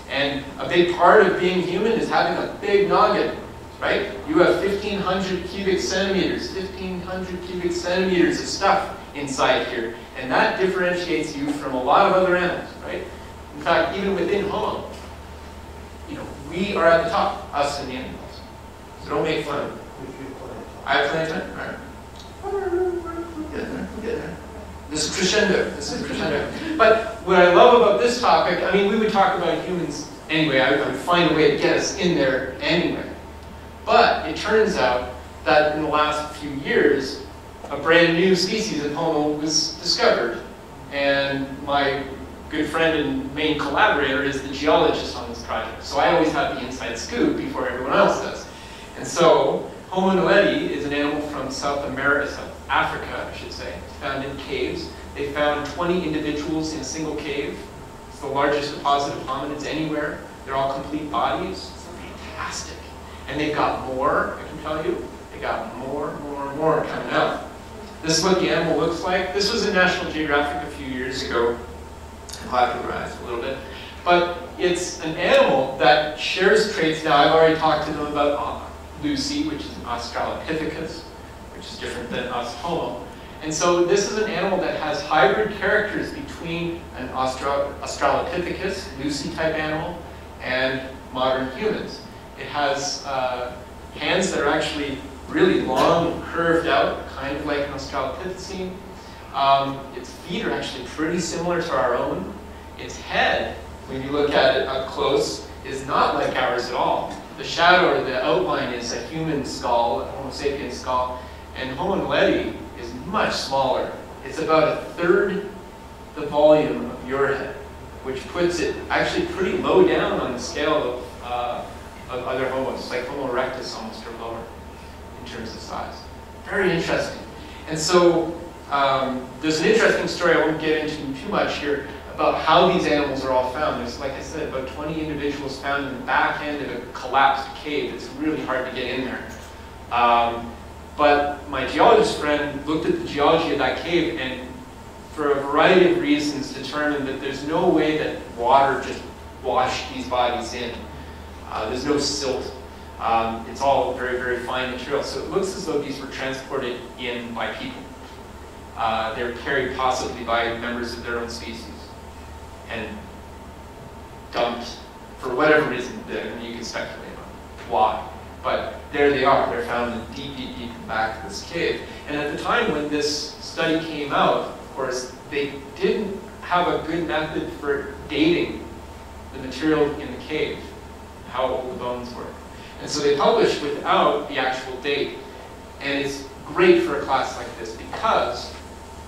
And a big part of being human is having a big noggin, right? You have 1,500 cubic centimeters, 1,500 cubic centimeters of stuff inside here, and that differentiates you from a lot of other animals, right? In fact, even within Homo, we are at the top, us and the animals. So don't make fun of it. I have plenty of time? All right. We'll get there. This is crescendo. But what I love about this topic, I mean, we would talk about humans anyway. I would find a way to get us in there anyway. But it turns out that in the last few years, a brand new species of Homo was discovered. And my good friend and main collaborator is the geologist on this project. So I always have the inside scoop before everyone else does. And so Homo naledi is an animal from South America, South Africa, I should say. It's found in caves. They found 20 individuals in a single cave. It's the largest deposit of hominids anywhere. They're all complete bodies. It's fantastic. And they've got more, I can tell you. They got more coming out. The This is what the animal looks like. This was in National Geographic a few years ago, popularized a little bit. But it's an animal that shares traits. Now, I've already talked to them about Lucy, which is an Australopithecus, which is different than us Homo. And so this is an animal that has hybrid characters between an Australopithecus, Lucy-type animal, and modern humans. It has hands that are actually really long and curved out, kind of like an Australopithecine. Its feet are actually pretty similar to our own. Its head, when you look at it up close, is not like ours at all. The shadow or the outline is a human skull, a Homo sapiens skull, and Homo naledi is much smaller. It's about 1/3 the volume of your head, which puts it actually pretty low down on the scale of other homos, like Homo erectus almost or lower in terms of size. Very interesting. And so there's an interesting story I won't get into too much here about how these animals are all found. There's, like I said, about 20 individuals found in the back end of a collapsed cave. It's really hard to get in there. But my geologist friend looked at the geology of that cave and for a variety of reasons determined that there's no way that water just washed these bodies in. There's no silt. It's all very, very fine material. So it looks as though these were transported in by people. They're carried possibly by members of their own species and dumped for whatever reason. And you can speculate on why. But there they are. They're found in deep, deep, deep in the back of this cave. And at the time when this study came out, of course, they didn't have a good method for dating the material in the cave, how old the bones were. And so they published without the actual date. And it's great for a class like this because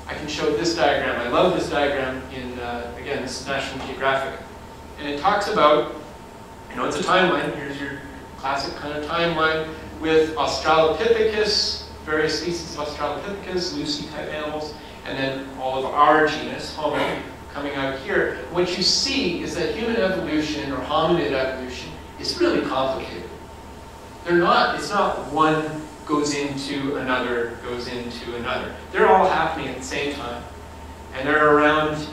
I can show this diagram. I love this diagram in, again, this is National Geographic. And it talks about, it's a timeline. Here's your classic kind of timeline with Australopithecus, various species of Australopithecus, Lucy-type animals, and then all of our genus, Homo, coming out here. What you see is that human evolution or hominid evolution is really complicated. It's not one goes into another, goes into another. They're all happening at the same time. And they're around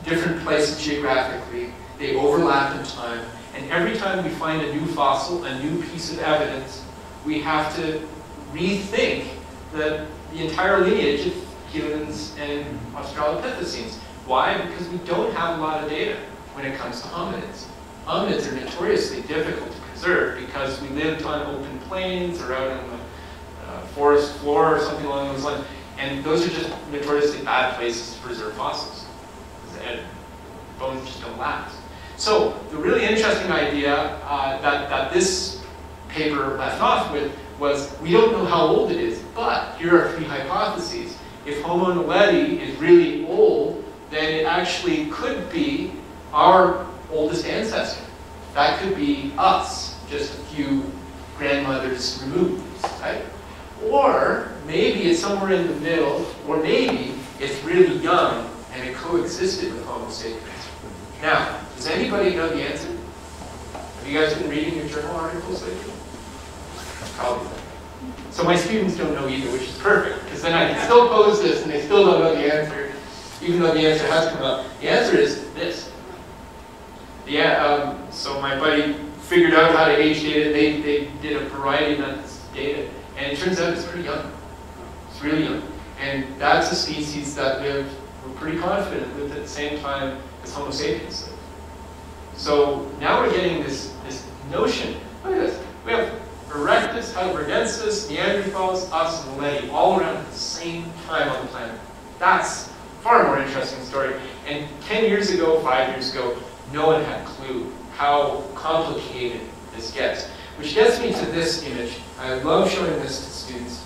different places geographically. They overlap in time. And every time we find a new fossil, a new piece of evidence, we have to rethink the entire lineage of humans and Australopithecines. Why? Because we don't have a lot of data when it comes to hominids. Hominids are notoriously difficult to preserve because we lived on open plains or out on the forest floor or something along those lines. And those are just notoriously bad places to preserve fossils. And bones just don't last. So the really interesting idea that this paper left off with was we don't know how old it is, but here are 3 hypotheses. If Homo naledi is really old, then it actually could be our oldest ancestor. That could be us, just a few grandmothers removed, right? Or maybe it's somewhere in the middle, or maybe it's really young and it coexisted with Homo sapiens. Now, does anybody know the answer? Have you guys been reading your journal articles lately? Probably. So my students don't know either, which is perfect, because then I can still pose this and they still don't know the answer, even though the answer has come up. The answer is this. Yeah, so my buddy figured out how to age date it. They did a variety of methods to date it, and it turns out it's pretty young. It's really young. And that's a species that we're pretty confident lived at the same time as Homo sapiens lived. So now we're getting this notion. Look at this. We have Erectus, Heidelbergensis, Neanderthals, us, and Naledi all around at the same time on the planet. That's a far more interesting story. And 10 years ago, 5 years ago, no one had a clue how complicated this gets. Which gets me to this image. I love showing this to students.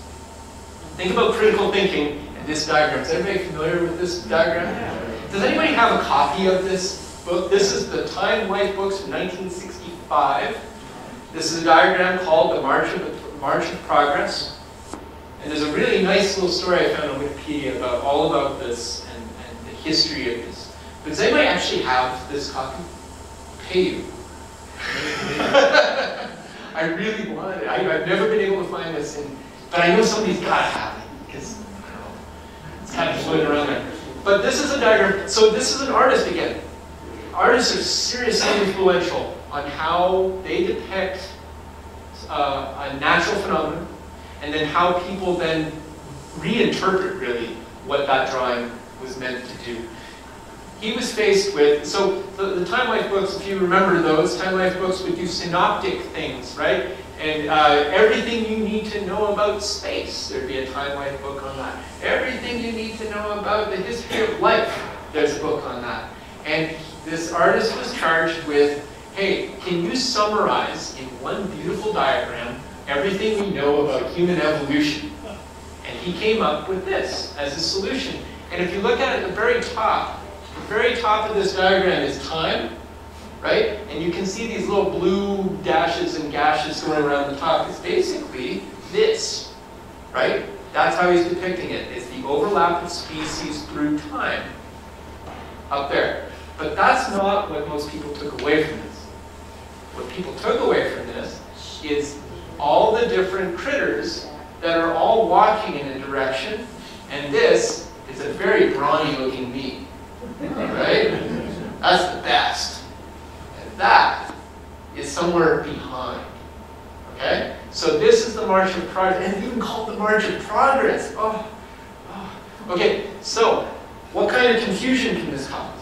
Think about critical thinking and this diagram. Is everybody familiar with this diagram? Does anybody have a copy of this book? This is the Time Life books from 1965. This is a diagram called the March of Progress. And there's a really nice little story I found on Wikipedia about all about this and the history of this. But does anybody actually have this copy? Pay you. I really want it. I've never been able to find this, but I know somebody's got to have it because I don't know. kind of floating around there. But this is a diagram. So this is an artist again. Artists are seriously influential on how they depict a natural phenomenon, and then how people then reinterpret really what that drawing was meant to do. He was faced with, so the Time Life books, if you remember those, Time Life books would do synoptic things, right? And everything you need to know about space, there'd be a Time Life book on that. Everything you need to know about the history of life, there's a book on that. And this artist was charged with, hey, can you summarize in one beautiful diagram everything we know about human evolution? And he came up with this as a solution. And if you look at it at the very top of this diagram is time, right? And you can see these little blue dashes and gashes going around the top. It's basically this, right? That's how he's depicting it. It's the overlap of species through time up there. But that's not what most people took away from this. What people took away from this is all the different critters that are all walking in a direction, and this is a very brawny looking bee, right? That's the best. And that is somewhere behind, okay? So this is the march of progress, and it's even called the march of progress. Oh. Okay, so what kind of confusion can this cause?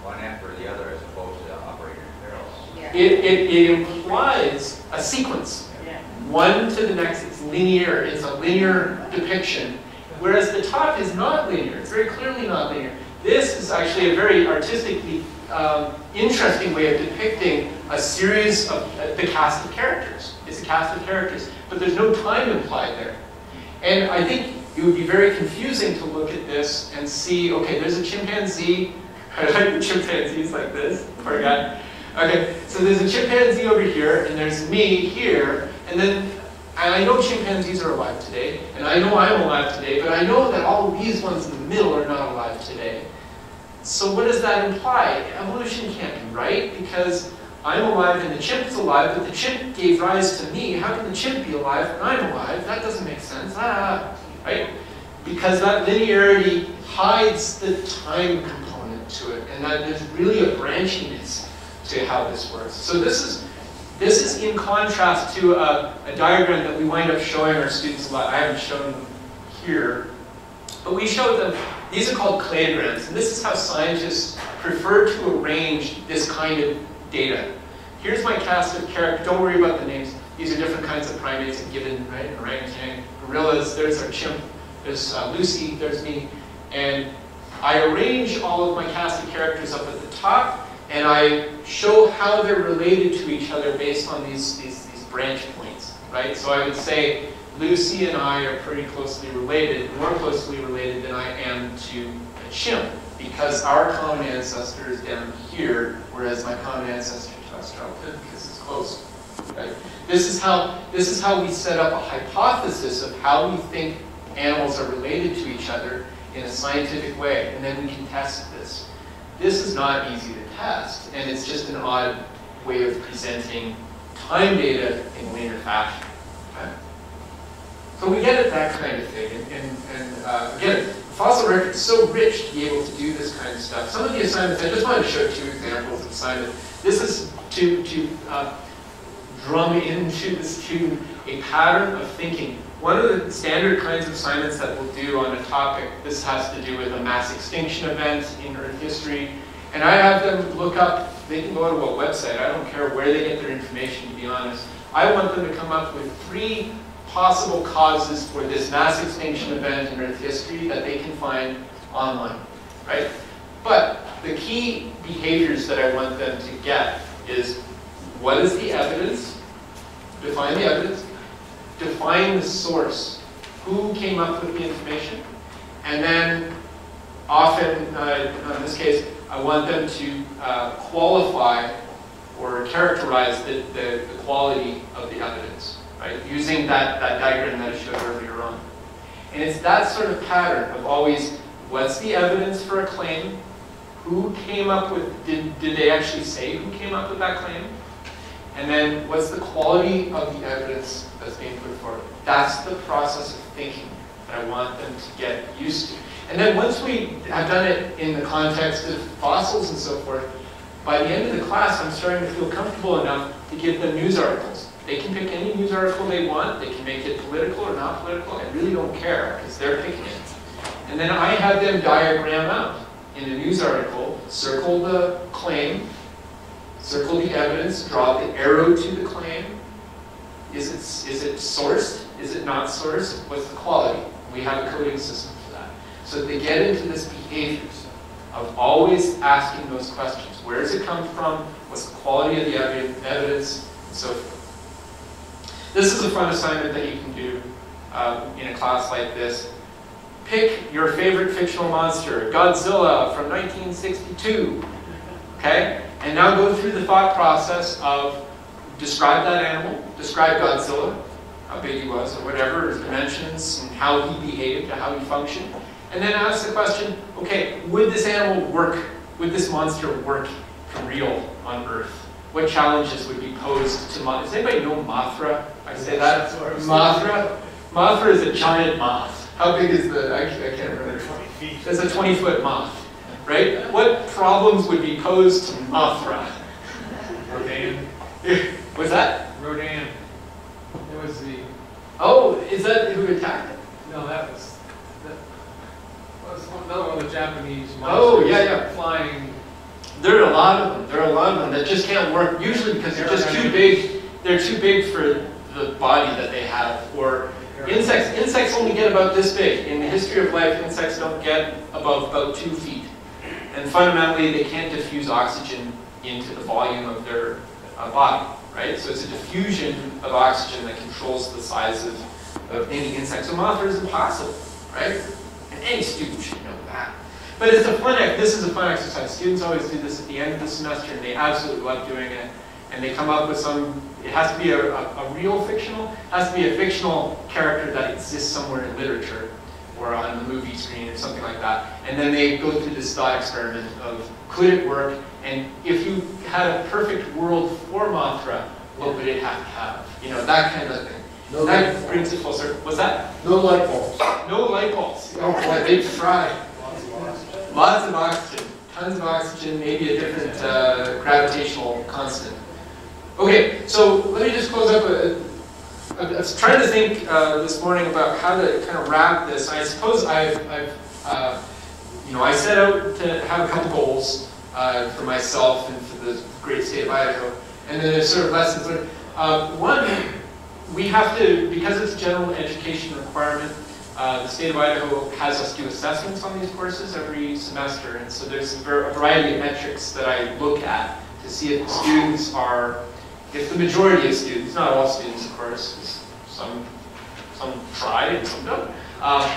One after the other as opposed to operator barrels. It implies a sequence. One to the next, it's linear, it's a linear depiction. Whereas the top is not linear, it's very clearly not linear. This is actually a very artistically interesting way of depicting a series of the cast of characters. It's a cast of characters, but there's no time implied there. And I think it would be very confusing to look at this and see, okay, there's a chimpanzee. I like the chimpanzees like this, poor guy. Okay, so there's a chimpanzee over here, and there's me here, and I know chimpanzees are alive today, and I know I'm alive today, but I know that all of these ones in the middle are not alive today. So what does that imply? Evolution can't be right, because I'm alive and the chimp is alive, but the chimp gave rise to me. How can the chimp be alive when I'm alive? That doesn't make sense, right? Because that linearity hides the time component to it, and that there's really a branchiness to how this works. So this is in contrast to a diagram that we wind up showing our students a lot. I haven't shown them here, but we show them, these are called cladograms, and this is how scientists prefer to arrange this kind of data. Here's my cast of characters. Don't worry about the names. These are different kinds of primates given, right? Orangutan, gorillas, there's our chimp, there's Lucy, there's me. And I arrange all of my cast of characters up at the top, and I show how they're related to each other based on these branch points, right? So I would say Lucy and I are pretty closely related, more closely related than I am to a chimp, because our common ancestor is down here, whereas my common ancestor to Australopithecus because it's close, right? This is how we set up a hypothesis of how we think animals are related to each other in a scientific way, and then we can test this. This is not easy to test, and it's just an odd way of presenting time data in linear fashion. Okay? So we get at that kind of thing, and again, the fossil record is so rich to be able to do this kind of stuff. Some of the assignments, I just wanted to show 2 examples of assignments. This is to drum into the student a pattern of thinking. One of the standard kinds of assignments that we'll do on a topic, this has to do with a mass extinction event in Earth history, and I have them look up, they can go to a website, I don't care where they get their information, to be honest. I want them to come up with 3 possible causes for this mass extinction event in Earth history that they can find online, right? But the key behaviors that I want them to get is, what is the evidence? Define the evidence. Define the source. Who came up with the information? And then often, in this case, I want them to qualify or characterize the quality of the evidence, right? Using that diagram that I showed earlier on. And it's that sort of pattern of always, what's the evidence for a claim? Who came up with, did they actually say who came up with that claim? And then what's the quality of the evidence that's being put forward? That's the process of thinking. that I want them to get used to. And then once we have done it in the context of fossils and so forth, by the end of the class, I'm starting to feel comfortable enough to give them news articles. They can pick any news article they want. They can make it political or not political. I really don't care because they're picking it. And then I have them diagram out in the news article, circle the claim, circle the evidence, draw the arrow to the claim. Is it sourced? Is it not sourced? What's the quality? We have a coding system for that. So they get into this behavior of always asking those questions. Where does it come from? What's the quality of the evidence? And so forth. This is a fun assignment that you can do in a class like this. Pick your favorite fictional monster, Godzilla from 1962. Okay? And now go through the thought process of describe that animal, describe Godzilla, how big he was, or whatever, his dimensions, and how he behaved, or how he functioned. And then ask the question, okay, would this animal work, would this monster work for real on Earth? What challenges would be posed to Mothra? Does anybody know Mothra? I say that? Mothra? Mothra is a giant moth. How big is the, I can't remember. 20 feet. It's a 20-foot moth, right? What problems would be posed to Mothra? Rodan. What's that? Rodan. It was the, Oh, is that who attacked it? no, that was another one of the Japanese monsters. Oh, yeah. Flying. There are a lot of them. There are a lot of them that just can't work, usually because they're just too big. They're too big for the body that they have. Or insects only get about this big. In the history of life, insects don't get above about 2 feet. And fundamentally, they can't diffuse oxygen into the volume of their body, right? So it's a diffusion of oxygen that controls the size of any insect. So Mothra is impossible, right? And any student should know that. But it's a fun, this is a fun exercise. Students always do this at the end of the semester, and they absolutely love doing it. And they come up with some, it has to be a real fictional, it has to be a fictional character that exists somewhere in literature or on the movie screen or something like that. And then they go through this thought experiment of, could it work? And if you had a perfect world for Mothra, what would it have to have? You know, that kind of thing. No that brings it full circle. What's that? No light bulbs. No light bulbs. Oh boy, they try. Lots of oxygen. Tons of oxygen, maybe a different gravitational constant. Okay, so let me just close up. I was trying to think this morning about how to kind of wrap this. I suppose I set out to have a couple goals for myself and for the great state of Idaho, and then there's sort of lessons learned. One, we have to, because it's a general education requirement, the state of Idaho has us do assessments on these courses every semester, and so there's a variety of metrics that I look at to see if the students are, if the majority of students, not all students of course, some try and some don't,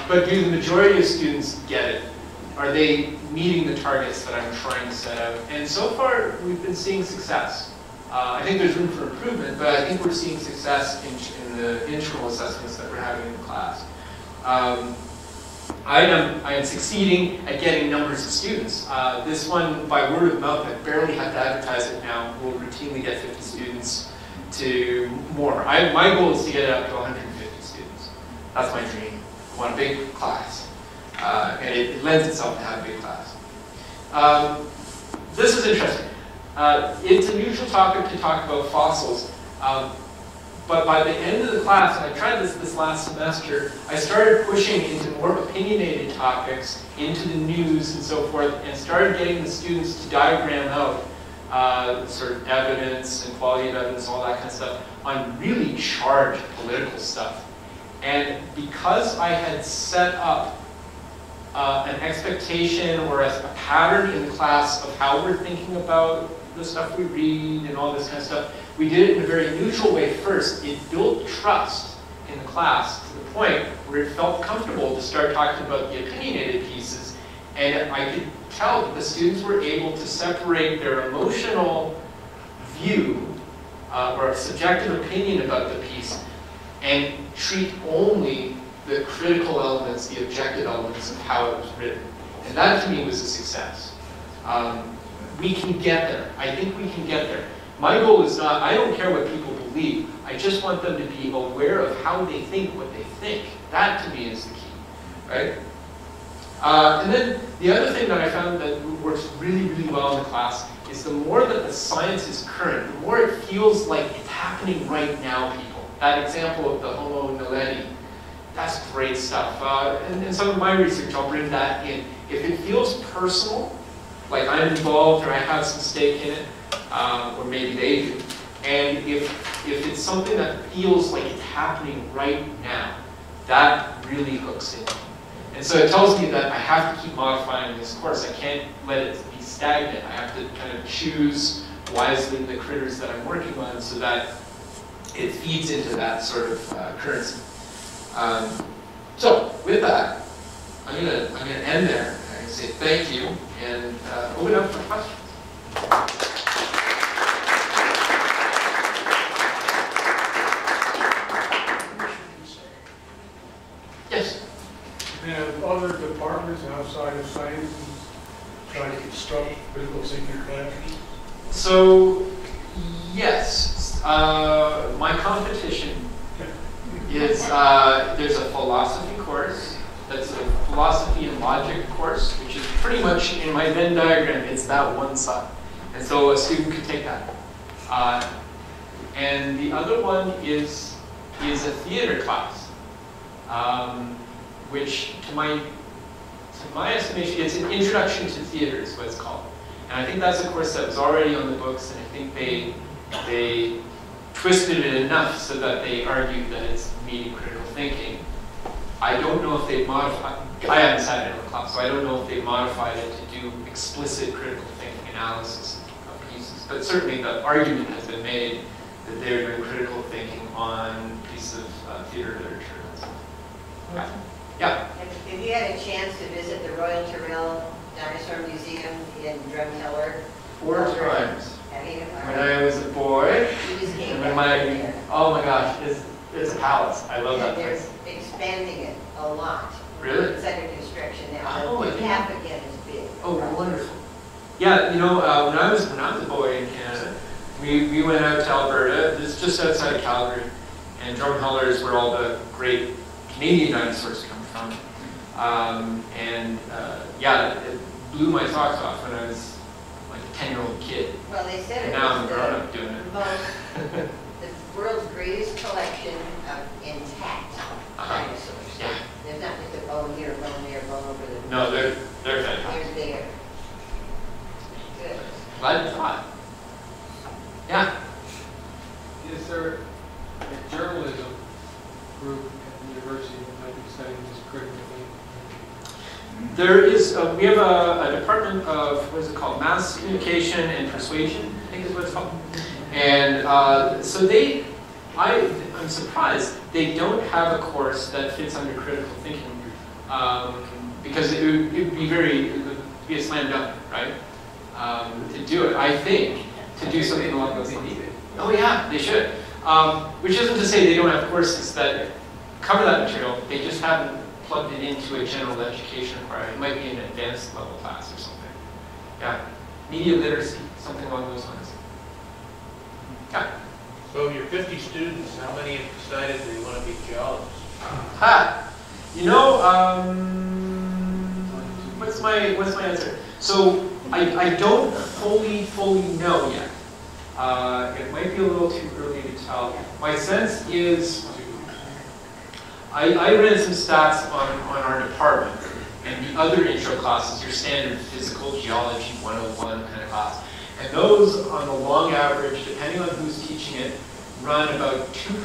but do the majority of students get it? Are they meeting the targets that I'm trying to set out? And so far, we've been seeing success. I think there's room for improvement, but I think we're seeing success in the internal assessments that we're having in the class. I am succeeding at getting numbers of students. This one, by word of mouth, I barely have to advertise it now, will routinely get 50 students to more. My goal is to get it up to 150 students. That's my dream. I want a big class. And it lends itself to have a big class. This is interesting. It's an unusual topic to talk about fossils, but by the end of the class, and I tried this last semester, I started pushing into more opinionated topics, into the news and so forth, and started getting the students to diagram out sort of evidence and quality of evidence, all that kind of stuff, on really charged political stuff. And because I had set up an expectation or a pattern in the class of how we're thinking about the stuff we read and all this kind of stuff, we did it in a very neutral way first. It built trust in the class to the point where it felt comfortable to start talking about the opinionated pieces. And I could tell that the students were able to separate their emotional view or subjective opinion about the piece and treat only the critical elements, the objective elements of how it was written. And that to me was a success. We can get there. I think we can get there. My goal is not, I don't care what people believe. I just want them to be aware of how they think what they think. That to me is the key. right? And then the other thing that I found that works really, really well in the class is the more that the science is current, the more it feels like it's happening right now, people. That example of the Homo naledi, that's great stuff. And some of my research, I'll bring that in. If it feels personal, like I'm involved or I have some stake in it, or maybe they do, and if it's something that feels like it's happening right now, that really hooks in. And so it tells me that I have to keep modifying this course. I can't let it be stagnant. I have to kind of choose wisely the critters that I'm working on so that it feeds into that sort of currency. So with that, I'm gonna end there. I'm gonna say thank you and open up for questions. Yes. Have other departments outside of sciences try to construct critical thinking classes? So yes, my competition is there's a philosophy course. That's a philosophy and logic course, which is pretty much in my Venn diagram. It's that one side, and so a student could take that. And the other one is a theater class, which to my estimation, it's an introduction to theater is what it's called. And I think that's a course that was already on the books, and I think they twisted it enough so that they argued that it's meeting critical thinking. I don't know if they've modified, I haven't sat in a class, so I don't know if they've modified it to do explicit critical thinking analysis of pieces. But certainly the argument has been made that they're doing critical thinking on pieces of theater literature. Yeah. Have you had a chance to visit the Royal Tyrrell Dinosaur Museum in Drumheller? 4 times. Have you? When I was a boy, You just came and back from there. oh my gosh, it's a palace. I love that And they're place. expanding it a lot. Really? It's under construction now. Oh, I but didn't half again is big. Oh, wonderful. Yeah, you know, when I was a boy in Canada, we went out to Alberta. It's just outside of Calgary, and Drumheller is where all the great Canadian dinosaurs come from. Yeah, it blew my socks off when I was like a 10-year-old kid. Well, they said And it now I'm was grown up doing it. the world's greatest collection of intact dinosaurs. Yeah. There's not just a bone here, bone there, bone over the. No, they're fantastic. They're bigger. Good. Glad you thought. Yeah. Is there a journalism group at the university that might be studying this critical thinking? There is, we have a department of, what is it called, mass communication and persuasion, I think is what it's called. And so I'm surprised they don't have a course that fits under critical thinking, because it would be a slam dunk, right? To do it, I think, to do something along those lines. Oh yeah, they should. Which isn't to say they don't have courses that cover that material, they just haven't plugged it into a general education requirement. It might be an advanced level class or something. Yeah. Media literacy, something along those lines. Yeah. So of your 50 students, how many have decided they want to be geologists? Ha! You know, what's my answer? So I don't fully know yet. It might be a little too early to tell. My sense is, I ran some stats on our department, and the other intro classes, your standard physical geology 101 kind of class. And those, on the long average, depending on who's teaching it, run about 2%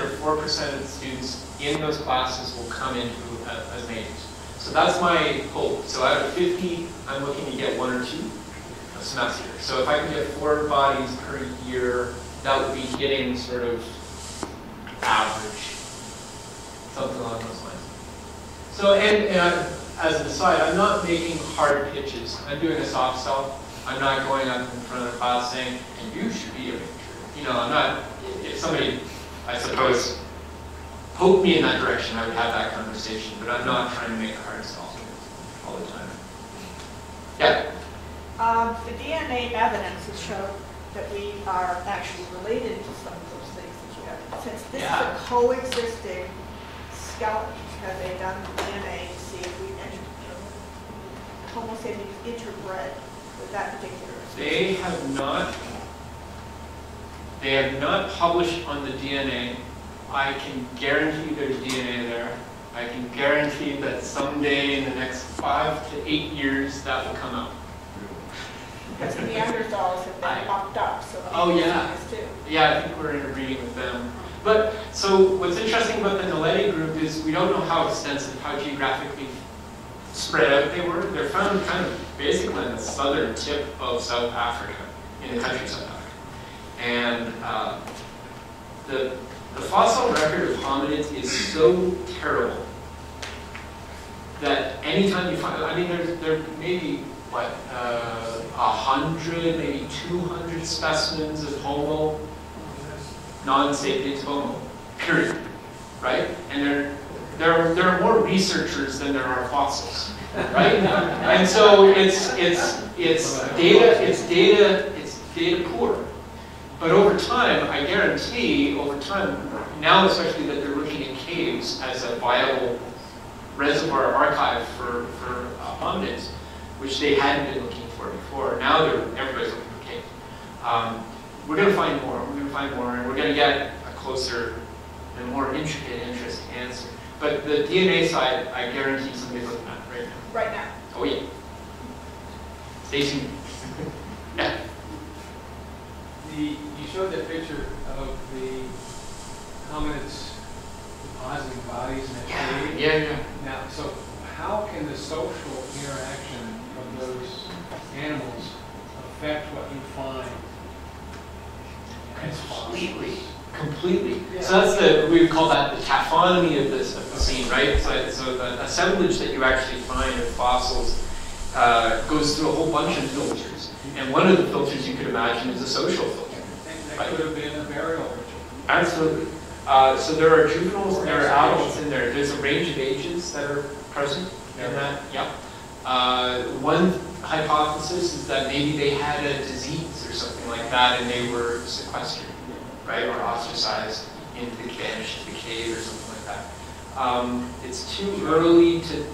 or 4% of the students in those classes will come in as majors. So that's my hope. So out of 50, I'm looking to get 1 or 2 a semester. So if I can get 4 bodies per year, that would be hitting sort of average, something along those lines. So, and as an aside, I'm not making hard pitches. I'm doing a soft sell. I'm not going up in front of the class saying, and you should be a major. You know, I'm not, if somebody, I suppose, poked me in that direction, I would have that conversation, but I'm not trying to make a hard sell all the time. Yeah? The DNA evidence has shown that we are actually related to some of those things that you have. Since this is a coexisting skeletons? Have they done DNA to see if we Homo sapiens interbred with that particular? They have not. They have not published on the DNA. I can guarantee there's DNA there. I can guarantee that someday in the next 5 to 8 years that will come out. Because Neanderthals have been locked up, so oh yeah, too. Yeah, I think we're interbreeding with them. But so what's interesting about the Naledi group is we don't know how extensive, how geographically spread out they were. They're found kind of basically on the southern tip of South Africa, in the country of South Africa. And the fossil record of hominids is so terrible that anytime you find, I mean, there may be, what, 100, maybe 200 specimens of Homo, non-sapiens Homo, period, right? And there are more researchers than there are fossils, right? And so it's data poor. But over time, I guarantee, over time, now especially that they're looking at caves as a viable reservoir archive for hominids, which they hadn't been looking for before. Now everybody's looking for caves. We're going to find more. We're going to find more, and we're going to get a closer and more intricate, interesting answer. But the DNA side, I guarantee somebody's looking at it right now. Right now. Oh yeah. Stay tuned. Yeah. You showed that picture of the hominids depositing bodies in a cave. Yeah. Now, so how can the social interaction of those animals affect what you find? Completely. Yeah. So that's we would call that the taphonomy of the scene, right? So the assemblage that you actually find of fossils goes through a whole bunch of filters. And one of the filters you could imagine is a social filter. That could have been a burial ritual. Absolutely. So there are juveniles and there are adults in there. There's a range of ages that are present in that. Yep. One hypothesis is that maybe they had a disease or something like that and they were sequestered, right, or ostracized into the cave or something like that. It's too early to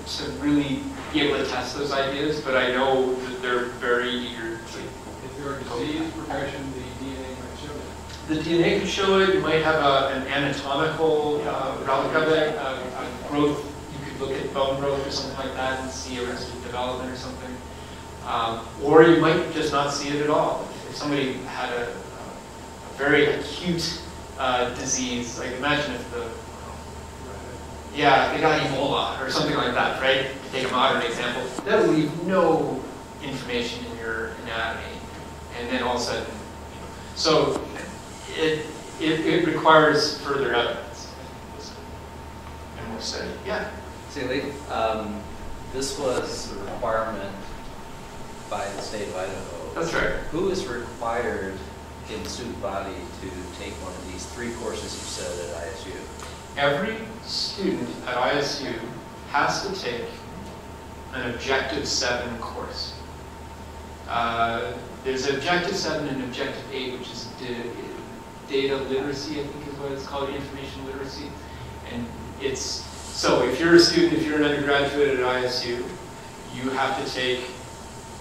really be able to test those ideas, but I know that they're very eager to. If there are disease progression, the DNA might show it. The DNA could show it. You might have an anatomical relic of it, a growth. You could look at bone growth or something like that and see arrested development or something. Or you might just not see it at all. If somebody had a very acute disease, like imagine if they got Ebola or something like that, right? To take a modern example, that would leave no information in your anatomy, and then all of a sudden, so it requires further evidence and more study. Yeah. See, Leif, this was a requirement by the state of Idaho. That's right. Who is required in student body to take one of these 3 courses you said at ISU? Every student at ISU has to take an Objective 7 course. There's Objective 7 and Objective 8, which is data literacy, I think is what it's called, information literacy. And so if you're a student, if you're an undergraduate at ISU, you have to take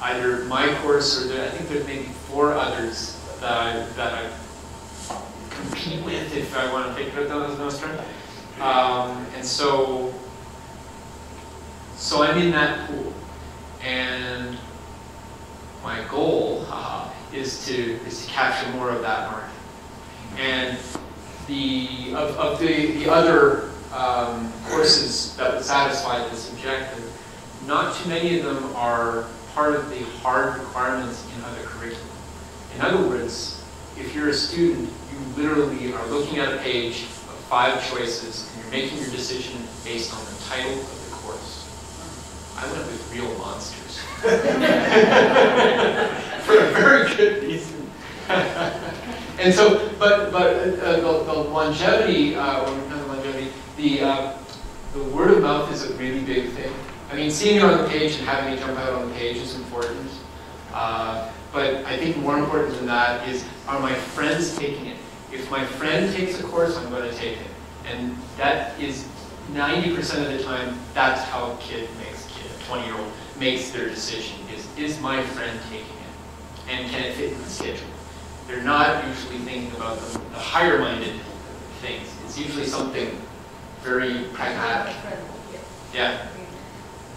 either my course or I think there's maybe 4 others that I compete with if I want to take it out as an and so I'm in that pool, and my goal is to capture more of that market. And the other courses that would satisfy this objective, not too many of them are part of the hard requirements in other curricula. In other words, if you're a student, you literally are looking at a page of 5 choices, and you're making your decision based on the title of the course. I went with real monsters. For a very good reason. And so, but the longevity, or not longevity, the word of mouth is a really big thing. I mean, seeing it on the page and having it jump out on the page is important. But I think more important than that is, are my friends taking it? If my friend takes a course, I'm going to take it. And that is 90% of the time, that's how a 20-year-old makes their decision, is my friend taking it? And can it fit in the schedule? They're not usually thinking about the higher-minded things. It's usually something very pragmatic. Yeah.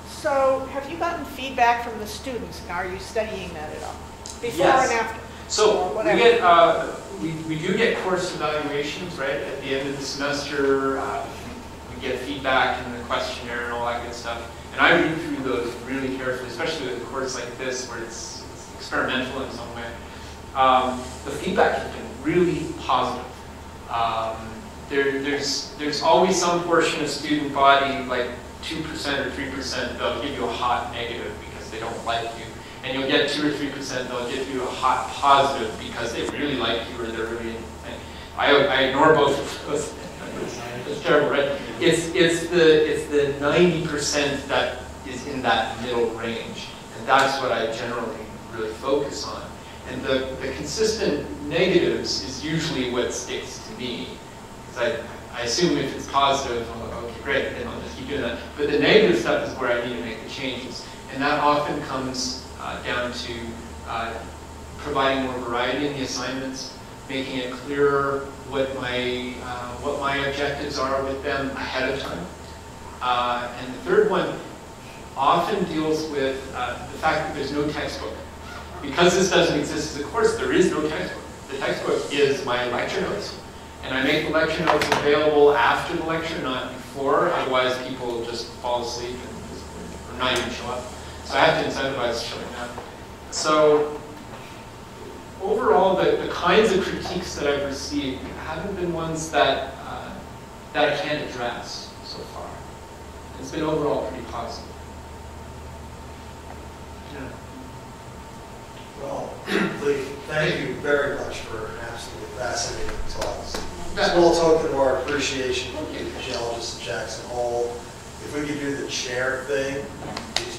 So have you gotten feedback from the students? And are you studying that at all? Before Yes. and after? So Or we whatever. we do get course evaluations, right? At the end of the semester, we get feedback and the questionnaire and all that good stuff. And I read through those really carefully, especially with a course like this where it's experimental in some way. The feedback has been really positive. There's always some portion of student body, like 2% or 3%, they'll give you a hot negative because they don't like you. And you'll get 2 or 3%, they'll give you a hot positive because they really like you or they're really, I ignore both of those. It's terrible, right? It's the 90% that is in that middle range. And that's what I generally really focus on. And the consistent negatives is usually what sticks to me. Because I assume if it's positive, I'm like, okay, great, then I'll just keep doing that. But the negative stuff is where I need to make the changes. And that often comes down to providing more variety in the assignments, making it clearer what my objectives are with them ahead of time. And the third one often deals with the fact that there's no textbook. Because this doesn't exist as a course, there is no textbook. The textbook is my lecture notes. And I make the lecture notes available after the lecture, not before. Otherwise, people just fall asleep or not even show up. So I have to incentivize showing up. So overall, the kinds of critiques that I've received haven't been ones that I can't address so far. It's been overall pretty positive. Yeah. Well, Leif, thank you very much for an absolutely fascinating talk. Small token of our appreciation for the geologists at Jackson Hole. If we could do the chair thing, these